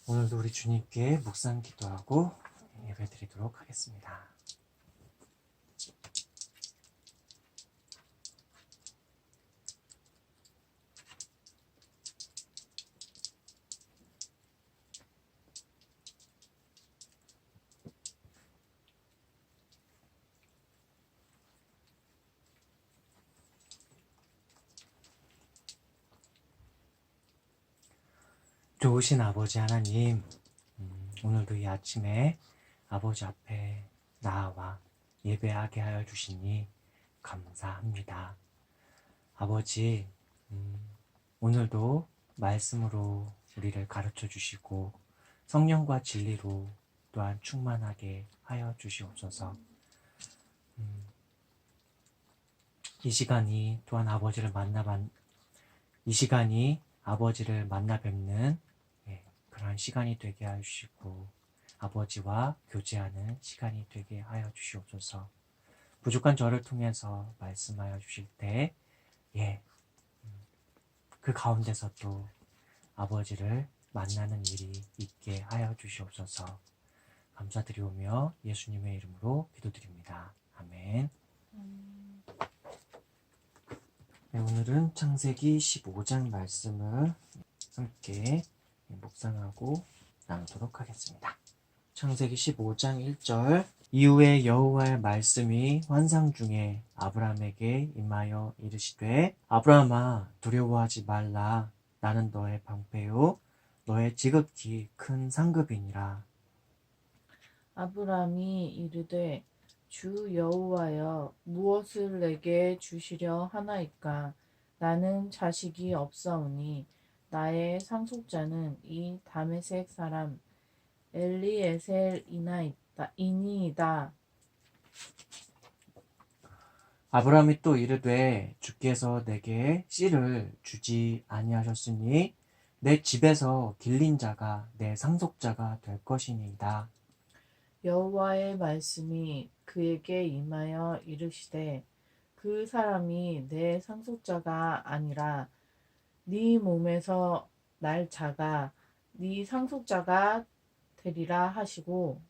오늘도 우리 주님께 묵상 기도하고 예배 드리도록 하겠습니다. 좋으신 아버지 하나님, 오늘도 이 아침에 아버지 앞에 나와 예배하게 하여 주시니 감사합니다. 아버지, 오늘도 말씀으로 우리를 가르쳐 주시고 성령과 진리로 또한 충만하게 하여 주시옵소서. 이 시간이 또한 이 시간이 아버지를 만나 뵙는 그러한 시간이 되게 하여 주시고 아버지와 교제하는 시간이 되게 하여 주시옵소서. 부족한 저를 통해서 말씀하여 주실 때 그 가운데서 또 아버지를 만나는 일이 있게 하여 주시옵소서. 감사드리오며 예수님의 이름으로 기도드립니다. 아멘. 네, 오늘은 창세기 15장 말씀을 함께 묵상하고 나누도록 하겠습니다. 창세기 15장 1절. 이후에 여호와의 말씀이 환상 중에 아브라함에게 임하여 이르시되 아브라함아 두려워하지 말라. 나는 너의 방패요 너의 지극히 큰 상급이니라. 아브라함이 이르되 주 여호와여 무엇을 내게 주시려 하나이까. 나는 자식이 없사오니 나의 상속자는 이 다메섹 사람 엘리에셀이니이다. 아브라함이 또 이르되 주께서 내게 씨를 주지 아니하셨으니 내 집에서 길린 자가 내 상속자가 될 것이니이다. 여호와의 말씀이 그에게 임하여 이르시되 그 사람이 내 상속자가 아니라 네 몸에서 날 자가 네 상속자가 되리라 하시고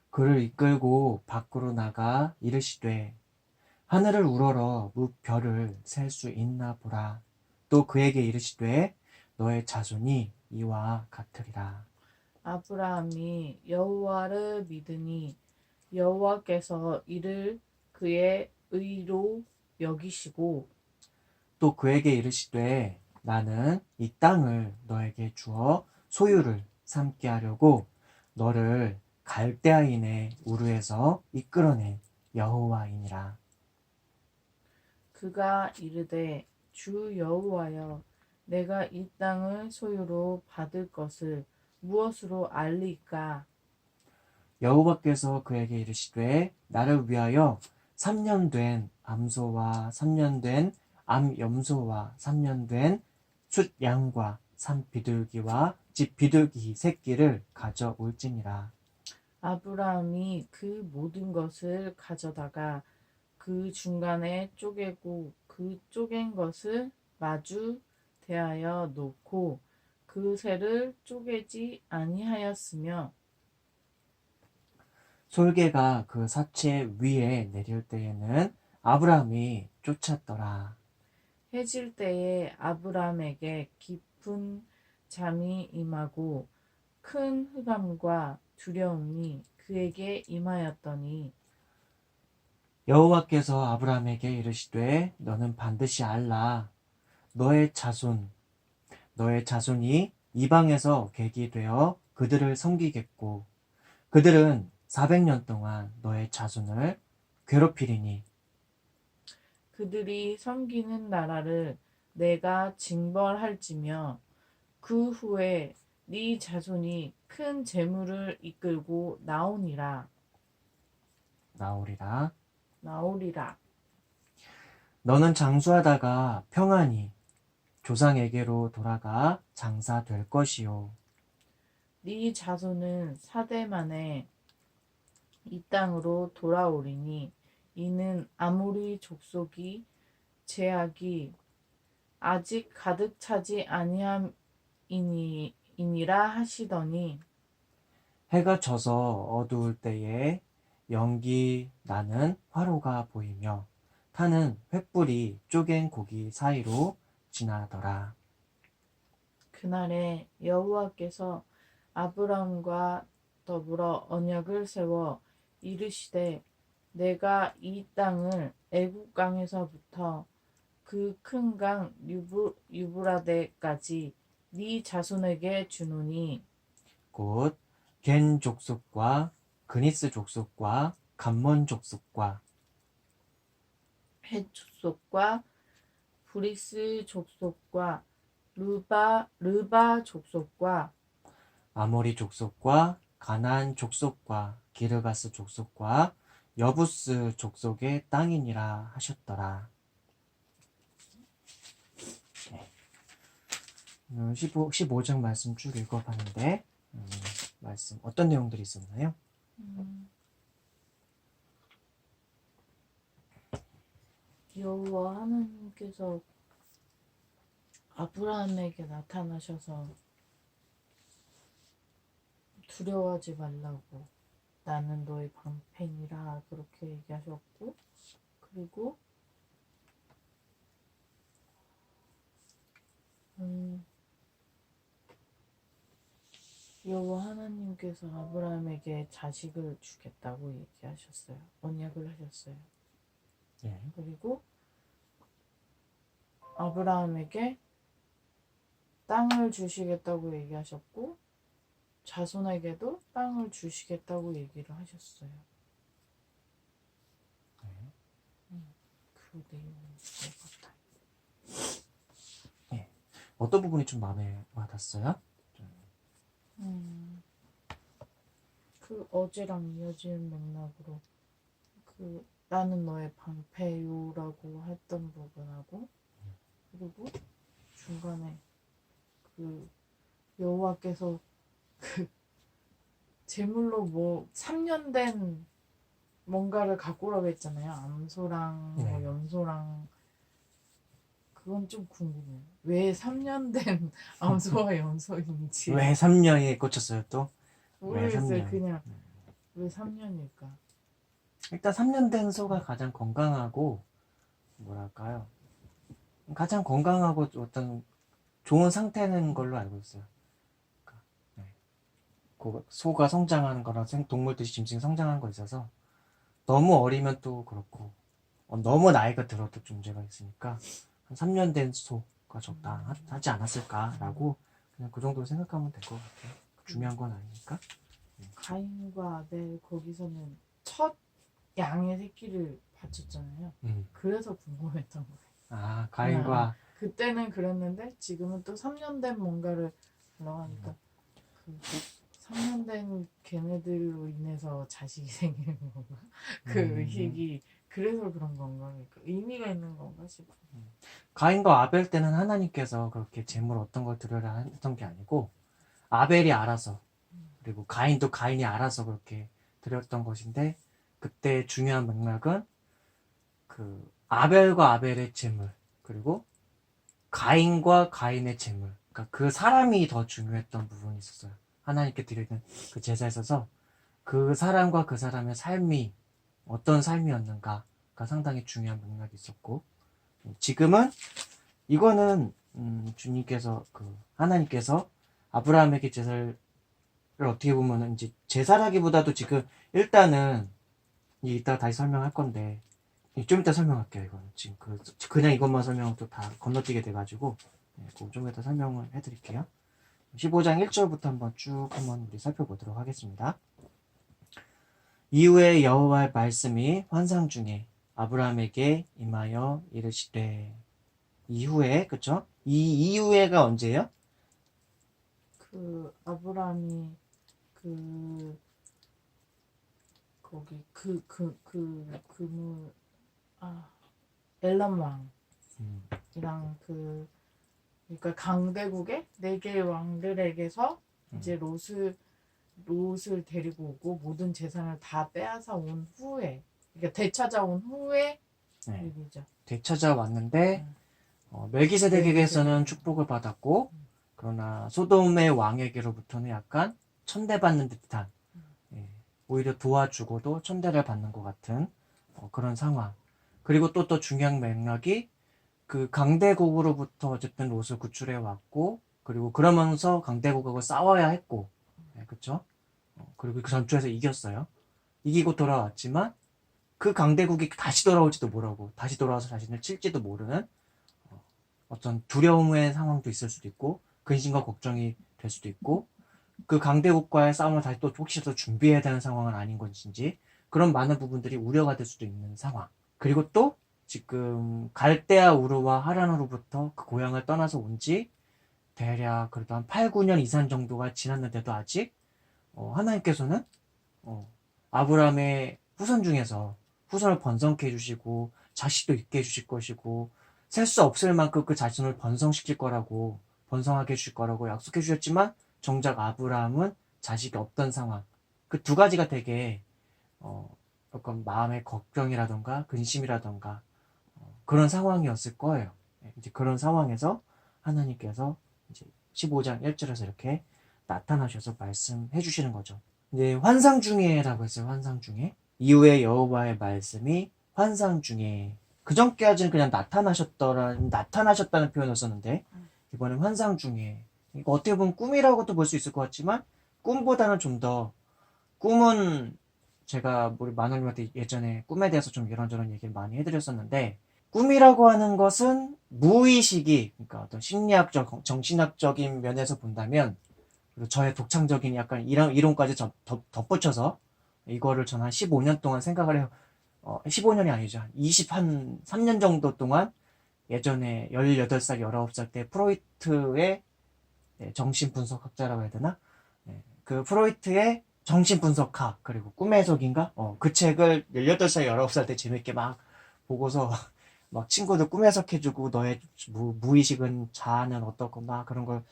그를 이끌고 밖으로 나가 이르시되 하늘을 우러러 무별을 셀 수 있나 보라. 또 그에게 이르시되 너의 자손이 이와 같으리라. 아브라함이 여호와를 믿으니 여호와께서 이를 그의 의로 여기시고 또 그에게 이르시되 나는 이 땅을 너에게 주어 소유를 삼게 하려고 너를 갈대아인의 우르에서 이끌어낸 여호와이니라. 그가 이르되 주 여호와여 내가 이 땅을 소유로 받을 것을 무엇으로 알리까. 여호와께서 그에게 이르시되 나를 위하여 3년 된 암소와 3년 된 암염소와 3년 된 숫양과 산비둘기와 집비둘기 새끼를 가져올지니라. 아브라함이 그 모든 것을 가져다가 그 중간에 쪼개고 그 쪼갠 것을 마주 대하여 놓고 그 새를 쪼개지 아니하였으며 솔개가 그 사체 위에 내릴 때에는 아브라함이 쫓았더라. 해질 때에 아브라함에게 깊은 잠이 임하고 큰 흑암과 두려움이 그에게 임하였더니 여호와께서 아브라함에게 이르시되 너는 반드시 알라. 너의 자손이 이방에서 객이 되어 그들을 섬기겠고 그들은 400년 동안 너의 자손을 괴롭히리니 그들이 섬기는 나라를 내가 징벌할지며 그 후에 네 자손이 큰 재물을 이끌고 나오리라. 나오리라. 너는 장수하다가 평안히 조상에게로 돌아가 장사될 것이요. 네 자손은 사대 만에 이 땅으로 돌아오리니 이는 아무리 족속이 제약이 아직 가득 차지 아니함이니라 아니라 하시더니 해가 져서 어두울 때에 연기 나는 화로가 보이며 타는 횃불이 쪼갠 고기 사이로 지나더라. 그날에 여호와께서 아브람과 더불어 언약을 세워 이르시되 내가 이 땅을 애굽 강에서부터 그 큰 강 유브라데까지 네 자손에게 주노니 곧 겐 족속과 그니스 족속과 감몬 족속과 헷 족속과 브리스 족속과 르바 족속과 아모리 족속과 가나안 족속과 기르가스 족속과 여부스 족속의 땅이니라 하셨더라. 15장 말씀 쭉 읽어봤는데 말씀 어떤 내용들이 있었나요? 여호와 하나님께서 아브라함에게 나타나셔서 두려워하지 말라고 나는 너의 방편이라 그렇게 얘기하셨고 그리고 여호와 하나님께서 아브라함에게 자식을 주겠다고 얘기하셨어요. 언약을 하셨어요. 네. 그리고 아브라함에게 땅을 주시겠다고 얘기하셨고 자손에게도 땅을 주시겠다고 얘기를 하셨어요. 그 내용인 것 같아요. 네. 어떤 부분이 좀 마음에 와닿았어요? 그 어제랑 이어지는 맥락으로 그 나는 너의 방패요라고 했던 부분하고 그리고 중간에 그 여호와께서 그 제물로 뭐 3년 된 뭔가를 갖고 오라고 했잖아요. 암소랑 뭐 염소랑 그건 좀 궁금해요. 왜 3년 된 암소와 염소인지 왜 3년이 꽂혔어요 또? 왜 모르겠어요. 3년? 그냥 왜 3년일까? 일단 3년 된 소가 가장 건강하고 뭐랄까요? 가장 건강하고 어떤 좋은 상태는 걸로 알고 있어요. 네. 그 소가 성장하는 거랑 동물들이 짐승 성장하는 거 있어서 너무 어리면 또 그렇고 너무 나이가 들어도 좀 문제가 있으니까 한 3년 된 소가 적당하지 않았을까라고 그냥 그 정도로 생각하면 될 것 같아요. 중요한 건 아니니까. 가인과 아벨 거기서는 첫 양의 새끼를 바쳤잖아요. 그래서 궁금했던 거예요. 아, 가인과 그때는 그랬는데 지금은 또 3년 된 뭔가를 하려고 하니까 그 3년 된 걔네들로 인해서 자식이 생기는 건가? 그 의식이 그래서 그런 건가? 그러니까 의미가 있는 건가 싶어. 가인과 아벨 때는 하나님께서 그렇게 제물 어떤 걸 드려라 했던 게 아니고 아벨이 알아서 그리고 가인도 가인이 알아서 그렇게 드렸던 것인데 그때 중요한 맥락은 그 아벨과 아벨의 제물 그리고 가인과 가인의 제물 그러니까 그 사람이 더 중요했던 부분이 있었어요. 하나님께 드리는 그 제사에 있어서 그 사람과 그 사람의 삶이 어떤 삶이었는가가 상당히 중요한 맥락이 있었고 지금은 이거는 주님께서 하나님께서 아브라함에게 제사를 어떻게 보면은 이제 제사라기보다도 지금 일단은 이따 다시 설명할 건데 좀 이따 설명할게요. 이거는 지금 그냥 이것만 설명은 또 다 건너뛰게 돼가지고 좀 이따 설명을 해드릴게요. 15장 1절부터 한번 우리 살펴보도록 하겠습니다. 이후에 여호와의 말씀이 환상 중에 아브라함에게 임하여 이르시되 이후에 그쵸? 이 이후에가 언제예요? 그 아브라함이 거기 엘람 왕이랑 그러니까 강대국의 4개의 왕들에게서 이제 롯을 데리고 오고 모든 재산을 다 빼앗아 온 후에 그러니까 되찾아온 후에 일이죠. 되찾아왔는데 멜기세덱에게서는 축복을 받았고 그러나 소돔의 왕에게로부터는 약간 천대받는 듯한, 예, 오히려 도와주고도 천대를 받는 것 같은 그런 상황. 그리고 또 중요한 맥락이 그 강대국으로부터 어쨌든 롯을 구출해 왔고, 그리고 그러면서 강대국하고 싸워야 했고, 예, 그쵸? 그리고 그 전투에서 이겼어요. 이기고 돌아왔지만 그 강대국이 다시 돌아올지도 모르고 다시 돌아와서 자신을 칠지도 모르는 어떤 두려움의 상황도 있을 수도 있고, 근심과 걱정이 될 수도 있고, 그 강대국과의 싸움을 다시 또 혹시 더 준비해야 되는 상황은 아닌 것인지, 그런 많은 부분들이 우려가 될 수도 있는 상황. 그리고 또 지금 갈대아 우르와 하란으로부터 그 고향을 떠나서 온 지 대략 그래도 한 8, 9년 이상 정도가 지났는데도 아직 하나님께서는 아브라함의 후손 중에서 후손을 번성케 해주시고 자식도 있게 해주실 것이고 셀 수 없을 만큼 그 자손을 번성시킬 거라고, 번성하게 해주실 거라고 약속해 주셨지만 정작 아브라함은 자식이 없던 상황. 그 두 가지가 되게 약간 마음의 걱정이라던가 근심이라던가 그런 상황이었을 거예요. 이제 그런 상황에서 하나님께서 이제 15장 1절에서 이렇게 나타나셔서 말씀해 주시는 거죠. 이제 환상 중에라고 했어요. 환상 중에. 이후에 여호와의 말씀이 환상 중에, 그전까지는 그냥 나타나셨다는 표현을 썼는데 이번엔 환상 중에, 이거 어떻게 보면 꿈이라고도 볼 수 있을 것 같지만 꿈보다는 좀 더, 꿈은 제가 우리 마누님한테 예전에 꿈에 대해서 좀 이런저런 얘기를 많이 해드렸었는데, 꿈이라고 하는 것은 무의식이, 그러니까 어떤 심리학적, 정신학적인 면에서 본다면, 그리고 저의 독창적인 약간 이론까지 덧붙여서 이거를 전 한 15년 동안 생각을 해요. 15년이 아니죠. 한 3년 정도 동안 예전에 18살, 19살 때 프로이트의 정신분석학자라고 해야 되나? 그 프로이트의 정신분석학, 그리고 꿈의 해석인가? 그 책을 18살, 19살 때 재밌게 막 보고서 막 친구들 꿈 해석해주고 너의 무의식은 자아는 어떻고 막 그런 걸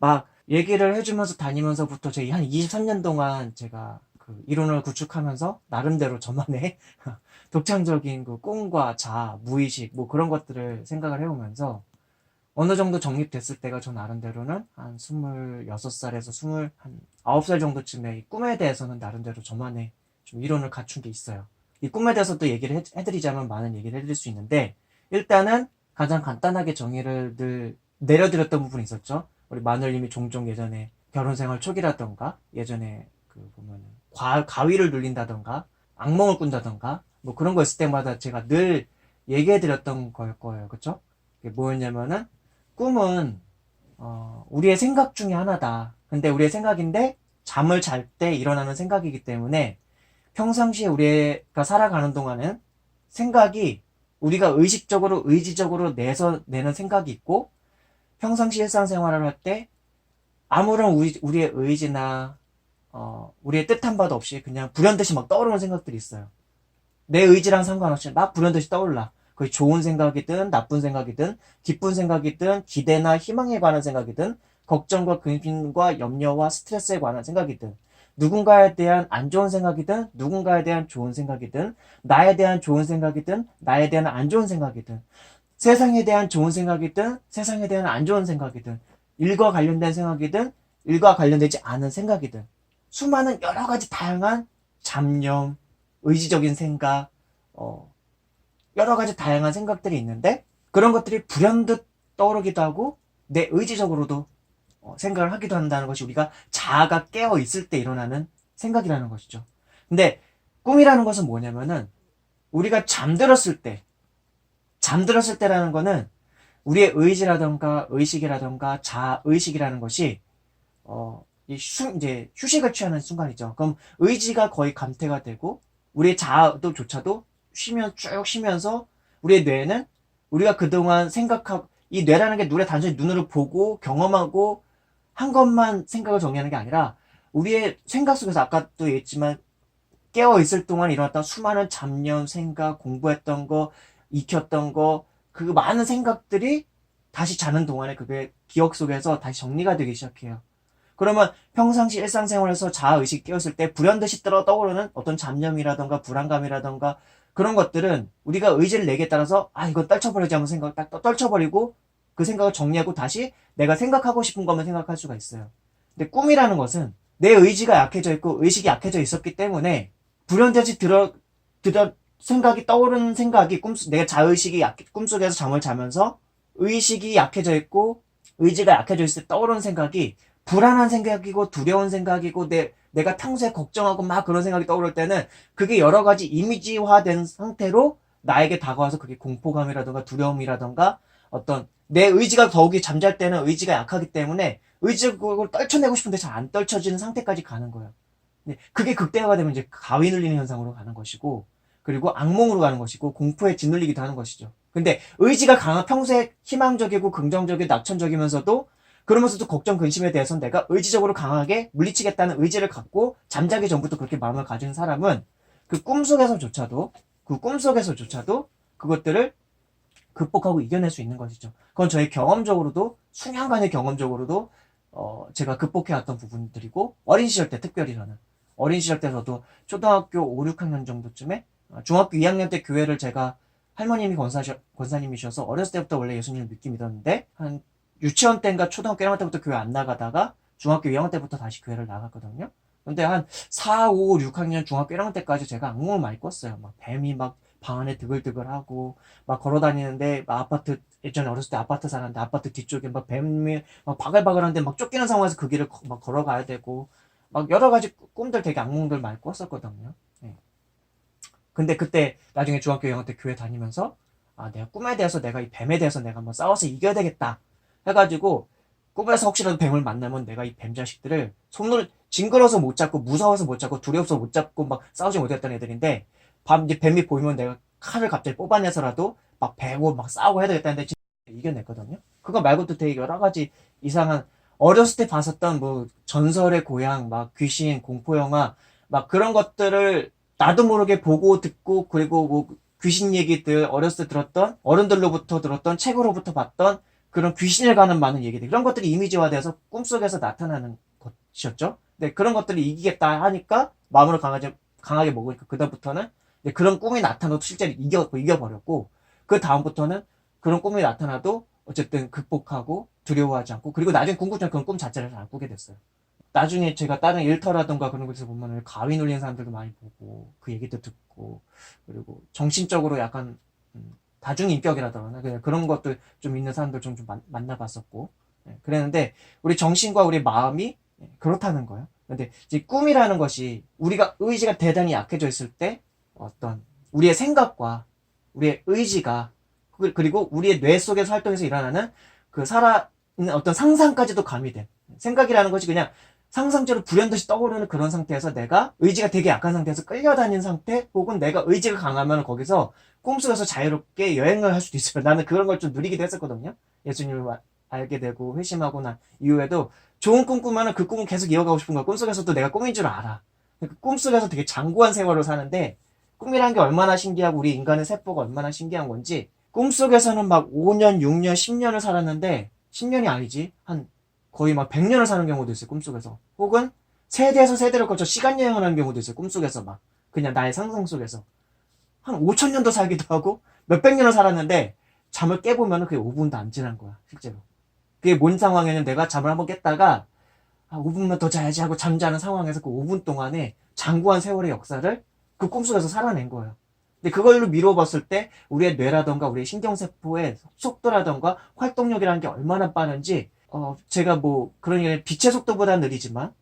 막 얘기를 해주면서 다니면서부터 저희 한 23년 동안 제가 그 이론을 구축하면서 나름대로 저만의 독창적인 그 꿈과 자아, 무의식 뭐 그런 것들을 생각을 해오면서 어느 정도 정립됐을 때가 저 나름대로는 한 26살에서 29살 정도쯤에 이 꿈에 대해서는 나름대로 저만의 좀 이론을 갖춘 게 있어요. 이 꿈에 대해서도 얘기를 해드리자면 많은 얘기를 해드릴 수 있는데, 일단은 가장 간단하게 정의를 늘 내려드렸던 부분이 있었죠. 우리 마늘님이 종종 예전에 결혼생활 초기라던가 예전에 그 보면 가위를 눌린다던가 악몽을 꾼다던가 뭐 그런 거 있을 때마다 제가 늘 얘기해드렸던 걸 거예요. 그쵸? 그게 뭐였냐면은 꿈은 우리의 생각 중에 하나다. 근데 우리의 생각인데 잠을 잘 때 일어나는 생각이기 때문에 평상시에 우리가 살아가는 동안은 생각이 우리가 의식적으로 의지적으로 내는 생각이 있고, 평상시 일상생활을 할 때 아무런 우리의 의지나 우리의 뜻한 바도 없이 그냥 불현듯이 막 떠오르는 생각들이 있어요. 내 의지랑 상관없이 막 불현듯이 떠올라. 그게 좋은 생각이든 나쁜 생각이든 기쁜 생각이든 기대나 희망에 관한 생각이든 걱정과 근심과 염려와 스트레스에 관한 생각이든 누군가에 대한 안 좋은 생각이든 누군가에 대한 좋은 생각이든 나에 대한 좋은 생각이든 나에 대한 안 좋은 생각이든 세상에 대한 좋은 생각이든 세상에 대한 안 좋은 생각이든 일과 관련된 생각이든 일과 관련되지 않은 생각이든 수많은 여러 가지 다양한 잡념, 의지적인 생각, 여러 가지 다양한 생각들이 있는데 그런 것들이 불현듯 떠오르기도 하고 내 의지적으로도 생각을 하기도 한다는 것이 우리가 자아가 깨어 있을 때 일어나는 생각이라는 것이죠. 근데 꿈이라는 것은 뭐냐면은 우리가 잠들었을 때라는 거는 우리의 의지라던가 의식이라던가 자의식이라는 것이 이제 휴식을 취하는 순간이죠. 그럼 의지가 거의 감퇴가 되고 우리의 자아도조차도 쭉 쉬면서 우리의 뇌는 우리가 그동안 생각하고, 이 뇌라는 게 단순히 눈으로 보고 경험하고 한 것만 생각을 정리하는 게 아니라 우리의 생각 속에서 아까도 얘기했지만 깨어 있을 동안 일어났던 수많은 잡념, 생각, 공부했던 거, 익혔던 거, 그 많은 생각들이 다시 자는 동안에 그게 기억 속에서 다시 정리가 되기 시작해요. 그러면 평상시 일상생활에서 자아의식이 깨었을 때 불현듯이 떠오르는 어떤 잡념이라던가 불안감이라던가 그런 것들은 우리가 의지를 내기에 따라서 이건 떨쳐버리자 하는 생각 딱 떨쳐버리고 그 생각을 정리하고 다시 내가 생각하고 싶은 것만 생각할 수가 있어요. 근데 꿈이라는 것은 내 의지가 약해져 있고 의식이 약해져 있었기 때문에 불현듯이 생각이 떠오르는 생각이 내가 자의식이 꿈속에서 잠을 자면서 의식이 약해져 있고 의지가 약해져 있을 때 떠오르는 생각이 불안한 생각이고 두려운 생각이고 내가 평소에 걱정하고 막 그런 생각이 떠오를 때는 그게 여러 가지 이미지화된 상태로 나에게 다가와서 그게 공포감이라던가 두려움이라던가 어떤 내 의지가 더욱이 잠잘 때는 의지가 약하기 때문에 의지를 떨쳐내고 싶은데 잘 안 떨쳐지는 상태까지 가는 거예요. 그게 극대화가 되면 이제 가위 눌리는 현상으로 가는 것이고 그리고 악몽으로 가는 것이고 공포에 짓눌리기도 하는 것이죠. 근데 의지가 강한 평소에 희망적이고 긍정적이고 낙천적이면서도 그러면서도 걱정 근심에 대해서는 내가 의지적으로 강하게 물리치겠다는 의지를 갖고 잠자기 전부터 그렇게 마음을 가진 사람은 그 꿈속에서조차도 그것들을 극복하고 이겨낼 수 있는 것이죠. 그건 저의 경험적으로도 수년간의 경험적으로도 제가 극복해왔던 부분들이고 어린 시절 때 특별히 저는 어린 시절 때 저도 초등학교 5, 6학년 정도쯤에 중학교 2학년 때 교회를 제가 할머님이 권사님이셔서 어렸을 때부터 원래 예수님을 믿기 믿었는데 한 유치원 때인가 초등학교 1학년 때부터 교회 안 나가다가 중학교 2학년 때부터 다시 교회를 나갔거든요. 근데 한 4, 5, 6학년 중학교 1학년 때까지 제가 악몽을 많이 꿨어요. 막 뱀이 막 방 안에 드글드글하고 막 걸어다니는데 막 아파트 예전에 어렸을 때 아파트 살았는데 아파트 뒤쪽에 막 뱀이 막 바글바글한데 막 쫓기는 상황에서 그 길을 막 걸어가야 되고 막 여러 가지 꿈들 되게 악몽들 많이 꿨었거든요. 네. 근데 그때 나중에 중학교 2학년 때 교회 다니면서 내가 꿈에 대해서 내가 이 뱀에 대해서 내가 한번 싸워서 이겨야 되겠다 해가지고 꿈에서 혹시라도 뱀을 만나면 내가 이 뱀 자식들을 손을 징그러서 못 잡고 무서워서 못 잡고 두려워서 못 잡고 막 싸우지 못했던 애들인데 이제 뱀이 보이면 내가 칼을 갑자기 뽑아내서라도 막 베고 막 싸우고 해야 되겠다는데 진짜 이겨냈거든요. 그거 말고도 되게 여러 가지 이상한 어렸을 때 봤었던 뭐 전설의 고향 막 귀신 공포 영화 막 그런 것들을 나도 모르게 보고 듣고 그리고 뭐 귀신 얘기들 어렸을 때 들었던 어른들로부터 들었던 책으로부터 봤던 그런 귀신에 관한 많은 얘기들 이런 것들이 이미지화돼서 꿈속에서 나타나는 것이었죠. 근데 그런 것들을 이기겠다 하니까 마음을 강하게 먹으니까 그다음부터는 그런 꿈이 나타나도 실제로 이겨버렸고 그 다음부터는 그런 꿈이 나타나도 어쨌든 극복하고 두려워하지 않고 그리고 나중에 궁극적으로 그런 꿈 자체를 잘 안 꾸게 됐어요. 나중에 제가 다른 일터라던가 그런 곳에서 보면 가위 눌리는 사람들도 많이 보고 그 얘기도 듣고 그리고 정신적으로 약간 다중인격이라던가 그런 것도 좀 있는 사람들 좀 만나봤었고 그랬는데 우리 정신과 우리 마음이 그렇다는 거예요. 근데 이제 꿈이라는 것이 우리가 의지가 대단히 약해져 있을 때 어떤 우리의 생각과 우리의 의지가 그리고 우리의 뇌 속에서 활동해서 일어나는 그 살아있는 어떤 상상까지도 가미된 생각이라는 것이 그냥 상상체로 불현듯이 떠오르는 그런 상태에서 내가 의지가 되게 약한 상태에서 끌려다니는 상태 혹은 내가 의지가 강하면 거기서 꿈속에서 자유롭게 여행을 할 수도 있어요. 나는 그런 걸 좀 누리기도 했었거든요. 예수님을 알게 되고 회심하고 난 이후에도 좋은 꿈 꾸면 그 꿈은 계속 이어가고 싶은 거야. 꿈속에서도 내가 꿈인 줄 알아. 그 꿈속에서 되게 장구한 세월을 사는데 꿈이라는 게 얼마나 신기하고 우리 인간의 세포가 얼마나 신기한 건지 꿈속에서는 막 5년, 6년, 10년을 살았는데 10년이 아니지. 한 거의 막 100년을 사는 경우도 있어요. 꿈속에서. 혹은 세대에서 세대를 거쳐 시간 여행을 하는 경우도 있어요. 꿈속에서 막. 그냥 나의 상상 속에서. 한 5,000년도 살기도 하고 몇백 년을 살았는데 잠을 깨보면 그게 5분도 안 지난 거야. 실제로. 그게 뭔 상황이냐면 내가 잠을 한번 깼다가 5분만 더 자야지 하고 잠자는 상황에서 그 5분 동안에 장구한 세월의 역사를 그 꿈속에서 살아낸 거예요. 근데 그걸로 미루어 봤을 때 우리의 뇌라던가 우리의 신경세포의 속도라던가 활동력이라는 게 얼마나 빠른지 제가 뭐 그런 게 빛의 속도보다 느리지만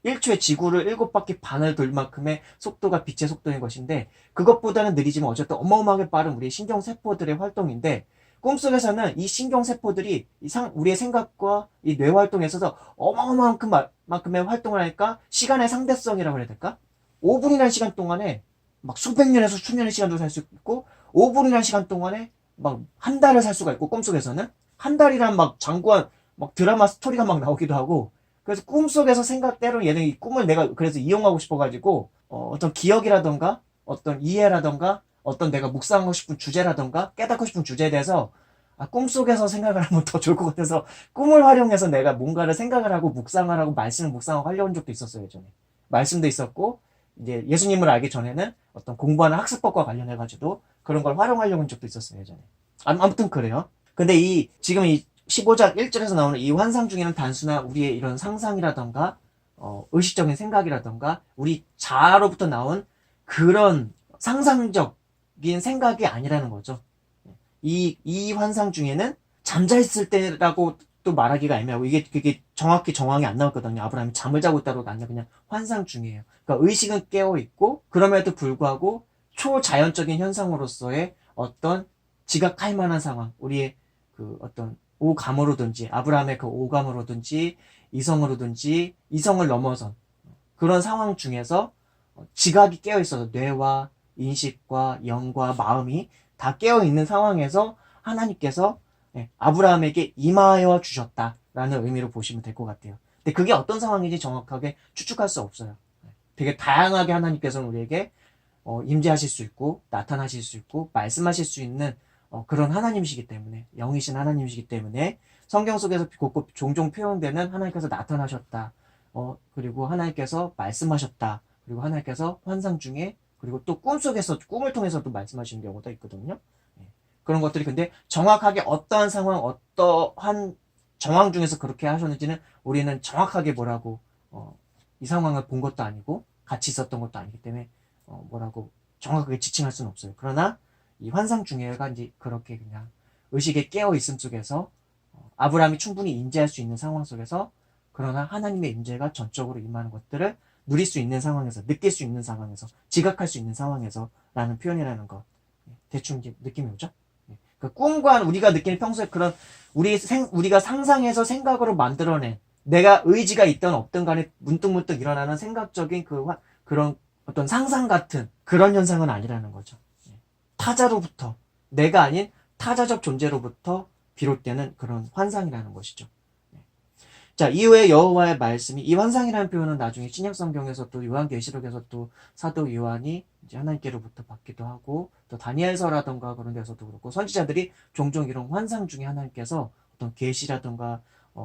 1초에 지구를 7바퀴 반을 돌 만큼의 속도가 빛의 속도인 것인데 그것보다는 느리지만 어쨌든 어마어마하게 빠른 우리의 신경세포들의 활동인데 꿈속에서는 이 신경세포들이 우리의 생각과 이 뇌 활동에 있어서 어마어마한 만큼의 활동을 하니까 시간의 상대성이라고 해야 될까? 5분이라는 시간 동안에 막 수백 년에서 수년의 시간도 살 수 있고 5분이라는 시간 동안에 막 한 달을 살 수가 있고 꿈속에서는 한 달이란 막 장구한 막 드라마 스토리가 막 나오기도 하고 그래서 꿈속에서 생각대로 얘는 이 꿈을 내가 그래서 이용하고 싶어가지고 어떤 기억이라던가 어떤 이해라던가 어떤 내가 묵상하고 싶은 주제라던가 깨닫고 싶은 주제에 대해서 꿈속에서 생각을 하면 더 좋을 것 같아서 꿈을 활용해서 내가 뭔가를 생각을 하고 묵상을 하고 말씀을 묵상하고 하려는 적도 있었어요. 예전에 말씀도 있었고 이제 예수님을 알기 전에는 어떤 공부하는 학습법과 관련해가지고 그런 걸 활용하려고 한 적도 있었어요. 예전에 아무튼 그래요. 근데 지금 이 15장 1절에서 나오는 이 환상 중에는 단순한 우리의 이런 상상이라던가, 의식적인 생각이라던가, 우리 자아로부터 나온 그런 상상적인 생각이 아니라는 거죠. 이 환상 중에는 잠자있을 때라고 또 말하기가 애매하고, 그게 정확히 정황이 안 나왔거든요. 아브라함이 잠을 자고 있다고가 아니라 그냥 환상 중이에요. 그러니까 의식은 깨어있고, 그럼에도 불구하고 초자연적인 현상으로서의 어떤 지각할 만한 상황, 우리의 그 어떤 오감으로든지, 아브라함의 그 오감으로든지, 이성을 넘어선 그런 상황 중에서 지각이 깨어있어서 뇌와 인식과 영과 마음이 다 깨어있는 상황에서 하나님께서 아브라함에게 임하여 주셨다라는 의미로 보시면 될 것 같아요. 근데 그게 어떤 상황인지 정확하게 추측할 수 없어요. 되게 다양하게 하나님께서는 우리에게 임재하실 수 있고 나타나실 수 있고 말씀하실 수 있는 그런 하나님이시기 때문에, 영이신 하나님이시기 때문에 성경 속에서 곳곳 종종 표현되는 하나님께서 나타나셨다, 그리고 하나님께서 말씀하셨다, 그리고 하나님께서 환상 중에, 그리고 또 꿈을 통해서도 말씀하시는 경우도 있거든요. 그런 것들이, 근데 정확하게 어떠한 상황, 어떠한 정황 중에서 그렇게 하셨는지는 우리는 정확하게 이 상황을 본 것도 아니고 같이 있었던 것도 아니기 때문에 뭐라고 정확하게 지칭할 수는 없어요. 그러나 이 환상 중에가 이제 그렇게 그냥 의식에 깨어 있음 속에서 아브라함이 충분히 인지할 수 있는 상황 속에서, 그러나 하나님의 임재가 전적으로 임하는 것들을 누릴 수 있는 상황에서, 느낄 수 있는 상황에서, 지각할 수 있는 상황에서라는 표현이라는 거, 대충 이제 느낌이 오죠? 그 꿈과 우리가 느끼는 평소에 그런 우리가 상상해서 생각으로 만들어낸, 내가 의지가 있든 없든 간에 문득문득 일어나는 생각적인 그런 어떤 상상 같은 그런 현상은 아니라는 거죠. 타자로부터, 내가 아닌 타자적 존재로부터 비롯되는 그런 환상이라는 것이죠. 자, 이후에 여호와의 말씀이, 이 환상이라는 표현은 나중에 신약 성경에서 또 요한계시록에서 또 사도 요한이 이제 하나님께로부터 받기도 하고, 또 다니엘서라던가 그런 데서도 그렇고, 선지자들이 종종 이런 환상 중에 하나님께서 어떤 계시라던가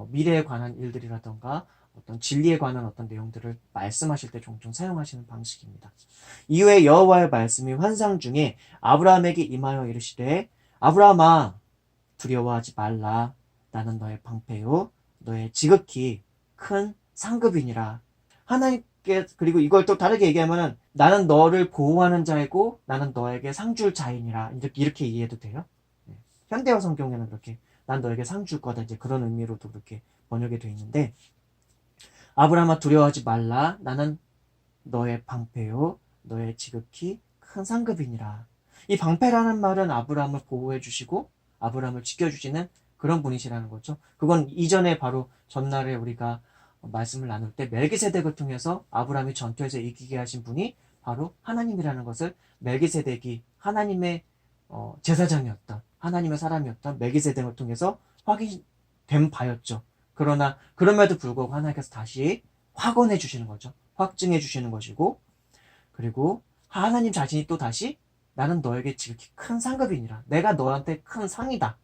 미래에 관한 일들이라던가 어떤 진리에 관한 어떤 내용들을 말씀하실 때 종종 사용하시는 방식입니다. 이후에 여호와의 말씀이 환상 중에 아브라함에게 임하여 이르시되, 아브라함아 두려워하지 말라. 나는 너의 방패요 너의 지극히 큰 상급이니라. 하나님께, 그리고 이걸 또 다르게 얘기하면은, 나는 너를 보호하는 자이고 나는 너에게 상줄 자이니라. 이렇게 이해해도 돼요? 현대어 성경에는 그렇게, 난 너에게 상 줄 거다, 이제 그런 의미로도 그렇게 번역이 되어 있는데, 아브라함아 두려워하지 말라. 나는 너의 방패요 너의 지극히 큰 상급이니라. 이 방패라는 말은 아브라함을 보호해 주시고 아브라함을 지켜주시는 그런 분이시라는 거죠. 그건 이전에 바로 전날에 우리가 말씀을 나눌 때 멜기세덱을 통해서 아브라함이 전투에서 이기게 하신 분이 바로 하나님이라는 것을, 멜기세덱이 하나님의 제사장이었던, 하나님의 사람이었던 멜기세덱을 통해서 확인된 바였죠. 그러나 그럼에도 불구하고 하나님께서 다시 확언해 주시는 거죠. 확증해 주시는 것이고, 그리고 하나님 자신이 또 다시 나는 너에게 지극히 큰 상급이니라. 내가 너한테 큰 상이다.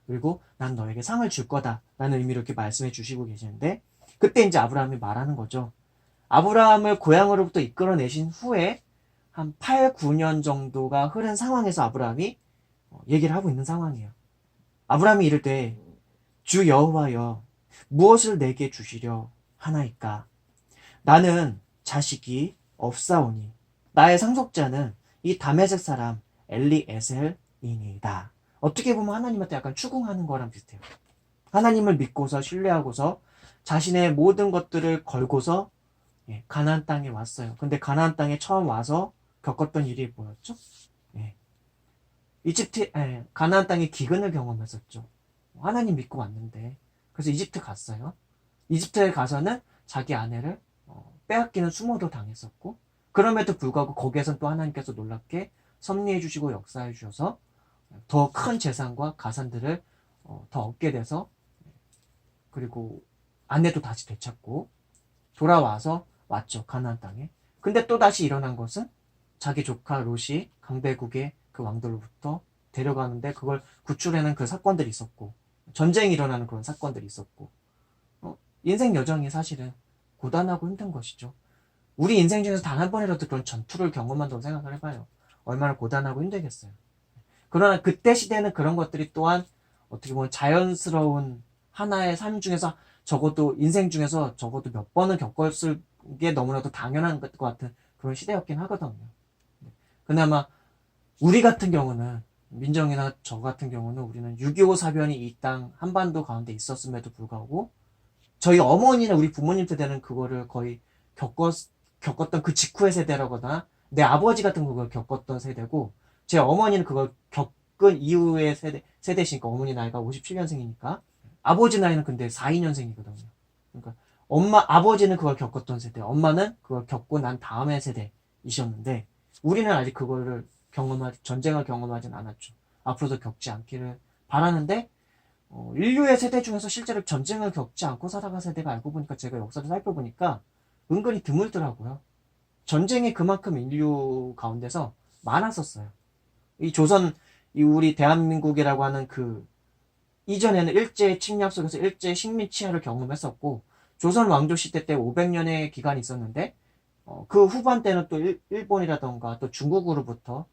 그리고 난 너에게 상을 줄 거다. 라는 의미로 이렇게 말씀해 주시고 계시는데, 그때 이제 아브라함이 말하는 거죠. 아브라함을 고향으로부터 이끌어내신 후에 한 8, 9년 정도가 흐른 상황에서 아브라함이 얘기를 하고 있는 상황이에요. 아브라함이 이를 때, 주 여호와여 무엇을 내게 주시려 하나이까? 나는 자식이 없사오니 나의 상속자는 이 다메섹 사람 엘리에셀이니이다. 어떻게 보면 하나님한테 약간 추궁하는 거랑 비슷해요. 하나님을 믿고서 신뢰하고서 자신의 모든 것들을 걸고서 가나안 땅에 왔어요. 근데 가나안 땅에 처음 와서 겪었던 일이 뭐였죠? 가나안 땅의 기근을 경험했었죠. 하나님 믿고 왔는데, 그래서 이집트 갔어요. 이집트에 가서는 자기 아내를 빼앗기는 수모도 당했었고, 그럼에도 불구하고 거기에선 또 하나님께서 놀랍게 섭리해 주시고 역사해 주셔서 더 큰 재산과 가산들을 더 얻게 돼서, 그리고 아내도 다시 되찾고 돌아와서 왔죠, 가나안 땅에. 근데 또 다시 일어난 것은 자기 조카 롯이 강대국의 그 왕들로부터 데려가는데 그걸 구출해낸 그 사건들이 있었고, 전쟁이 일어나는 그런 사건들이 있었고, 인생 여정이 사실은 고단하고 힘든 것이죠. 우리 인생 중에서 단 한 번이라도 그런 전투를 경험한다고 생각을 해봐요. 얼마나 고단하고 힘들겠어요. 그러나 그때 시대는 그런 것들이 또한 어떻게 보면 자연스러운 하나의 삶 중에서 적어도 인생 중에서 적어도 몇 번은 겪었을 게 너무나도 당연한 것 같은 그런 시대였긴 하거든요. 그나마 우리 같은 경우는 민정이나 저 같은 경우는 우리는 6.25 사변이 이 땅 한반도 가운데 있었음에도 불구하고 저희 어머니나 우리 부모님 세대는 그거를 거의 겪었던 그 직후의 세대라거나 내 아버지 같은 그걸 겪었던 세대고 제 어머니는 그걸 겪은 이후의 세대시니까 어머니 나이가 57년생이니까 아버지 나이는 근데 42년생이거든요. 그러니까 아버지는 그걸 겪었던 세대, 엄마는 그걸 겪고 난 다음의 세대이셨는데 우리는 아직 그거를 전쟁을 경험하진 않았죠. 앞으로도 겪지 않기를 바라는데 인류의 세대 중에서 실제로 전쟁을 겪지 않고 살아간 세대가 알고 보니까 제가 역사를 살펴보니까 은근히 드물더라고요. 전쟁이 그만큼 인류 가운데서 많았었어요. 이 조선, 우리 대한민국이라고 하는 그 이전에는 일제 침략 속에서 일제 식민 치하를 경험했었고 조선 왕조 시대 때 500년의 기간이 있었는데 그 후반 때는 또 일본이라던가 또 중국으로부터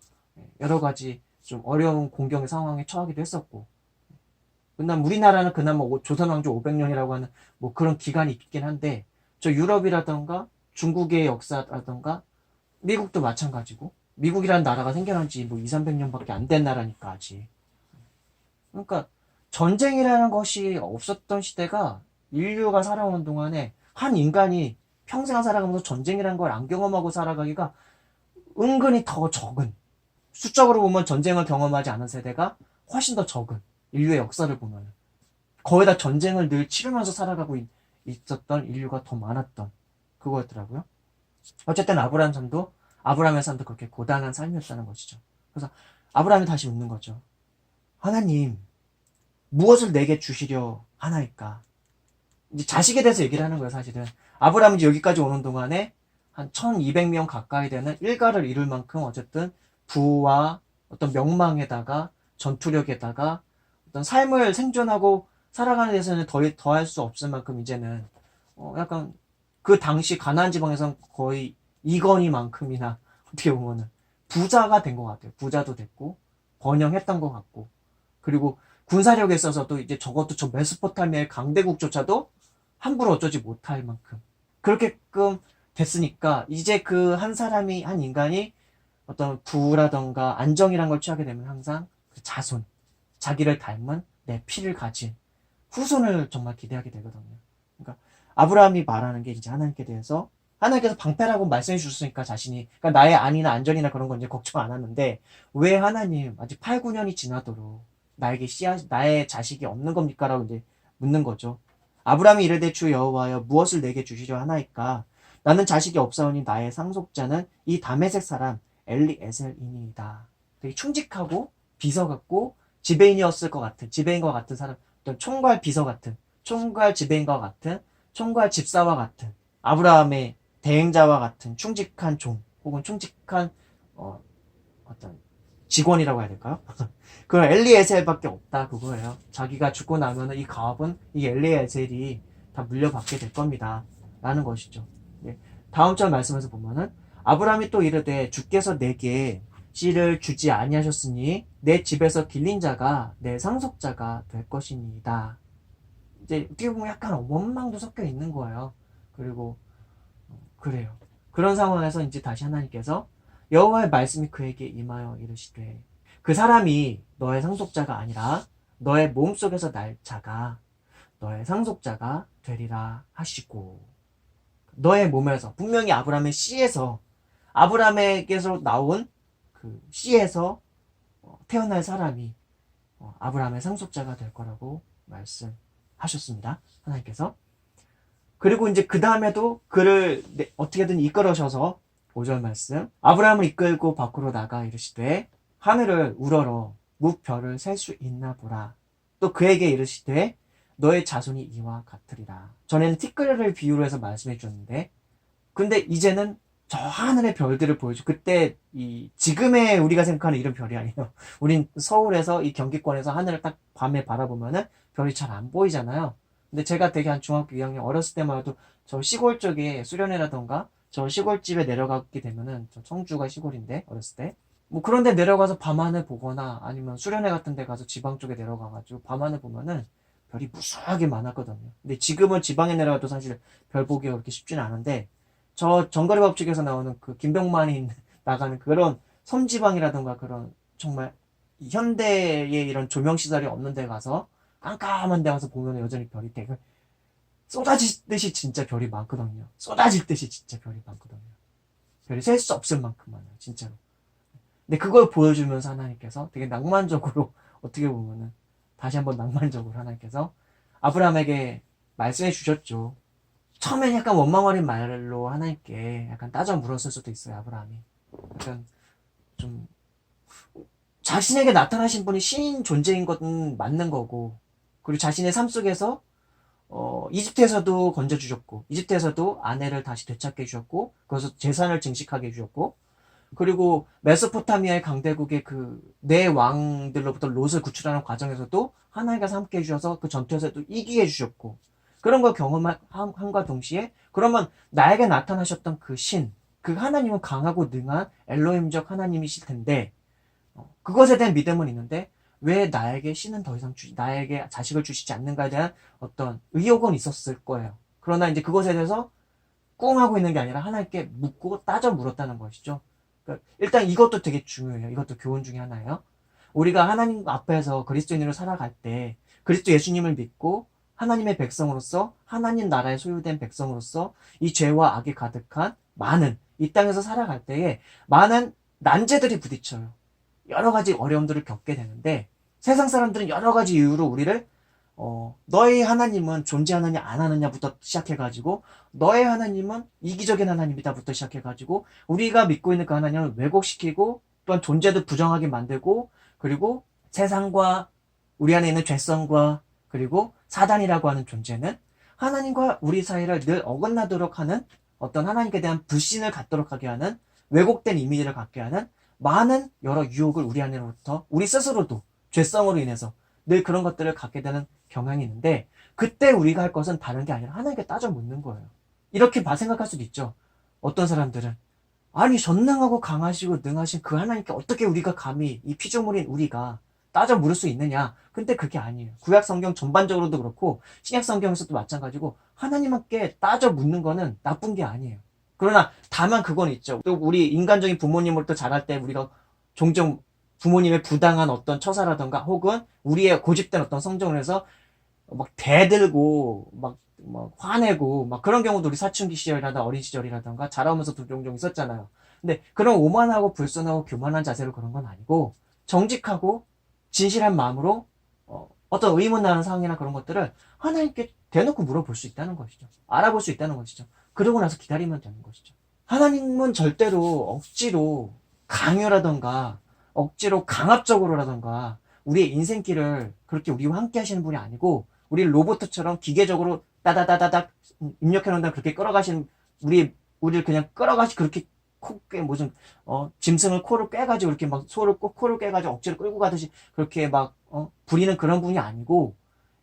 여러 가지 좀 어려운 공경의 상황에 처하기도 했었고 그다음 우리나라는 그나마 조선 왕조 500년이라고 하는 뭐 그런 기간이 있긴 한데 저 유럽이라던가 중국의 역사라던가 미국도 마찬가지고 미국이라는 나라가 생겨난 지 뭐 2, 300년밖에 안 된 나라니까 아직. 그러니까 전쟁이라는 것이 없었던 시대가 인류가 살아오는 동안에 한 인간이 평생 살아가면서 전쟁이라는 걸 안 경험하고 살아가기가 은근히 더 적은 수적으로 보면 전쟁을 경험하지 않은 세대가 훨씬 더 적은 인류의 역사를 보면 거의 다 전쟁을 늘 치르면서 살아가고 있었던 인류가 더 많았던 그거였더라고요. 어쨌든 아브라함의 삶도 그렇게 고단한 삶이었다는 것이죠. 그래서 아브라함이 다시 묻는 거죠. 하나님, 무엇을 내게 주시려 하나이까? 이제 자식에 대해서 얘기를 하는 거예요, 사실은. 아브라함이 여기까지 오는 동안에 한 1200명 가까이 되는 일가를 이룰 만큼 어쨌든 부와 어떤 명망에다가 전투력에다가 어떤 삶을 생존하고 살아가는 데서는 더할 수 없을 만큼 이제는 약간 그 당시 가나안 지방에선 거의 이건희만큼이나 어떻게 보면은 부자가 된 것 같아요. 부자도 됐고 번영했던 것 같고 그리고 군사력에 있어서도 이제 적어도 저 메소포타미아의 강대국조차도 함부로 어쩌지 못할 만큼 그렇게끔 됐으니까 이제 그 한 인간이 어떤 부라던가 안정이란 걸 취하게 되면 항상 그 자손, 자기를 닮은 내 피를 가진 후손을 정말 기대하게 되거든요. 그러니까 아브라함이 말하는 게 이제 하나님께 대해서 하나님께서 방패라고 말씀해 주셨으니까 자신이 그러니까 나의 안이나 안전이나 그런 건 이제 걱정 안 하는데 왜 하나님 아직 8, 9년이 지나도록 나의 자식이 없는 겁니까? 라고 이제 묻는 거죠. 아브라함이 이르되 주 여호와여 무엇을 내게 주시려 하나이까? 나는 자식이 없사오니 나의 상속자는 이 다메섹 사람 엘리에셀이니이다. 되게 충직하고 비서 같고 지배인과 같은 사람, 어떤 총괄 비서 같은, 총괄 지배인과 같은, 총괄 집사와 같은, 아브라함의 대행자와 같은 충직한 종, 혹은 충직한 어떤 직원이라고 해야 될까요? 그 엘리에셀밖에 없다 그거예요. 자기가 죽고 나면은 이 가업은 이 엘리에셀이 다 물려받게 될 겁니다. 라는 것이죠. 예. 다음 절 말씀에서 보면은 아브라함이 또 이르되 주께서 내게 씨를 주지 아니하셨으니 내 집에서 길린 자가 내 상속자가 될 것이니이다. 이제 어떻게 보면 약간 원망도 섞여 있는 거예요. 그리고 그래요. 그런 상황에서 이제 다시 하나님께서 여호와의 말씀이 그에게 임하여 이르시되 그 사람이 너의 상속자가 아니라 너의 몸속에서 날 자가 너의 상속자가 되리라 하시고 너의 몸에서 분명히 아브라함의 씨에서 아브라함에게서 나온 그 씨에서 태어날 사람이 아브라함의 상속자가 될 거라고 말씀하셨습니다. 하나님께서. 그리고 이제 그 다음에도 그를 어떻게든 이끌어셔서 5절 말씀 아브라함을 이끌고 밖으로 나가 이르시되 하늘을 우러러 무별을 셀 수 있나 보라. 또 그에게 이르시되 너의 자손이 이와 같으리라. 전에는 티끌을 비유로 해서 말씀해 주셨는데 근데 이제는 저 하늘의 별들을 보여줘. 그때 지금의 우리가 생각하는 이런 별이 아니에요. 우린 서울에서 이 경기권에서 하늘을 딱 밤에 바라보면은 별이 잘 안 보이잖아요. 근데 제가 되게 한 중학교 2학년 어렸을 때만 해도 저 시골 쪽에 수련회라던가 저 시골집에 내려가게 되면은 저 청주가 시골인데 어렸을 때 뭐 그런데 내려가서 밤하늘 보거나 아니면 수련회 같은 데 가서 지방 쪽에 내려가가지고 밤하늘 보면은 별이 무수하게 많았거든요. 근데 지금은 지방에 내려가도 사실 별 보기가 그렇게 쉽지는 않은데 저 정거리 법칙에서 나오는 그 김병만이 나가는 그런 섬지방이라든가 그런 정말 현대의 이런 조명 시설이 없는 데 가서 깜깜한 데 가서 보면 여전히 별이 되게 쏟아지듯이 진짜 별이 많거든요. 쏟아질 듯이 진짜 별이 많거든요. 별이 셀 수 없을 만큼 많아요. 진짜로. 근데 그걸 보여주면서 하나님께서 되게 낭만적으로 어떻게 보면은 다시 한번 낭만적으로 하나님께서 아브라함에게 말씀해 주셨죠. 처음엔 약간 원망 어린 말로 하나님께 약간 따져 물었을 수도 있어요. 아브라함이 약간 좀 자신에게 나타나신 분이 신인 존재인 것은 맞는 거고, 그리고 자신의 삶 속에서 이집트에서도 건져주셨고, 이집트에서도 아내를 다시 되찾게 해주셨고, 거기서 재산을 증식하게 해주셨고, 그리고 메소포타미아의 강대국의 그 네 왕들로부터 롯을 구출하는 과정에서도 하나님께서 함께 해주셔서 그 전투에서도 이기게 해주셨고, 그런 걸 경험함과 동시에 그러면 나에게 나타나셨던 그 신, 그 하나님은 강하고 능한 엘로힘적 하나님이실 텐데 그것에 대한 믿음은 있는데 왜 나에게 신은 더 이상 나에게 자식을 주시지 않는가에 대한 어떤 의혹은 있었을 거예요. 그러나 이제 그것에 대해서 꿍 하고 있는 게 아니라 하나님께 묻고 따져 물었다는 것이죠. 그러니까 일단 이것도 되게 중요해요. 이것도 교훈 중에 하나예요. 우리가 하나님 앞에서 그리스도인으로 살아갈 때 그리스도 예수님을 믿고 하나님의 백성으로서 하나님 나라에 소유된 백성으로서 이 죄와 악이 가득한 많은 이 땅에서 살아갈 때에 많은 난제들이 부딪혀요. 여러 가지 어려움들을 겪게 되는데 세상 사람들은 여러 가지 이유로 우리를 너의 하나님은 존재하느냐 안 하느냐부터 시작해가지고 너의 하나님은 이기적인 하나님이다부터 시작해가지고 우리가 믿고 있는 그 하나님을 왜곡시키고 또한 존재도 부정하게 만들고 그리고 세상과 우리 안에 있는 죄성과 그리고 사단이라고 하는 존재는 하나님과 우리 사이를 늘 어긋나도록 하는 어떤 하나님께 대한 불신을 갖도록 하게 하는 왜곡된 이미지를 갖게 하는 많은 여러 유혹을 우리 안으로부터 우리 스스로도 죄성으로 인해서 늘 그런 것들을 갖게 되는 경향이 있는데 그때 우리가 할 것은 다른 게 아니라 하나님께 따져 묻는 거예요. 이렇게 생각할 수도 있죠. 어떤 사람들은 아니 전능하고 강하시고 능하신 그 하나님께 어떻게 우리가 감히 이 피조물인 우리가 따져 물을 수 있느냐. 근데 그게 아니에요. 구약 성경 전반적으로도 그렇고 신약 성경에서도 마찬가지고 하나님께 따져 묻는 거는 나쁜 게 아니에요. 그러나 다만 그건 있죠. 또 우리 인간적인 부모님으로부터 자랄 때 우리가 종종 부모님의 부당한 어떤 처사라던가 혹은 우리의 고집된 어떤 성정을 해서 막 대들고 막 화내고 막 그런 경우도 우리 사춘기 시절이라든가 어린 시절이라든가 자라오면서도 종종 있었잖아요. 근데 그런 오만하고 불순하고 교만한 자세로 그런 건 아니고 정직하고 진실한 마음으로 어떤 의문 나는 상황이나 그런 것들을 하나님께 대놓고 물어볼 수 있다는 것이죠. 알아볼 수 있다는 것이죠. 그러고 나서 기다리면 되는 것이죠. 하나님은 절대로 억지로 강요라던가 억지로 강압적으로라던가 우리의 인생길을 그렇게 우리와 함께 하시는 분이 아니고 우리 로봇처럼 기계적으로 따다다다닥 입력해 놓는다 그렇게 끌어가시는 우리를 그냥 끌어가시 그렇게 무슨 짐승을 코를 꿰가지고 이렇게 막 소를 코를 꿰가지고 억지로 끌고 가듯이 그렇게 막 부리는 그런 분이 아니고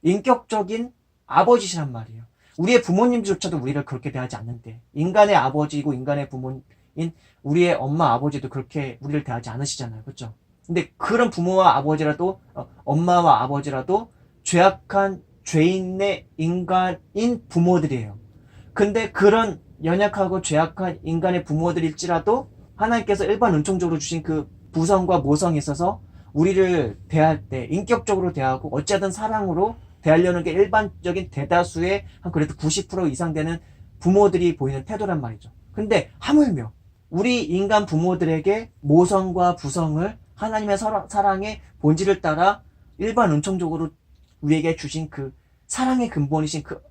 인격적인 아버지시란 말이에요. 우리의 부모님조차도 우리를 그렇게 대하지 않는데 인간의 아버지이고 인간의 부모인 우리의 엄마 아버지도 그렇게 우리를 대하지 않으시잖아요. 그렇죠? 근데 그런 부모와 아버지라도 엄마와 아버지라도 죄악한 죄인의 인간인 부모들이에요. 근데 그런 연약하고 죄악한 인간의 부모들일지라도 하나님께서 일반 은총적으로 주신 그 부성과 모성에 있어서 우리를 대할 때 인격적으로 대하고 어찌하든 사랑으로 대하려는 게 일반적인 대다수의 한 그래도 90% 이상 되는 부모들이 보이는 태도란 말이죠. 근데 하물며 우리 인간 부모들에게 모성과 부성을 하나님의 사랑의 본질을 따라 일반 은총적으로 우리에게 주신 그 사랑의 근본이신 그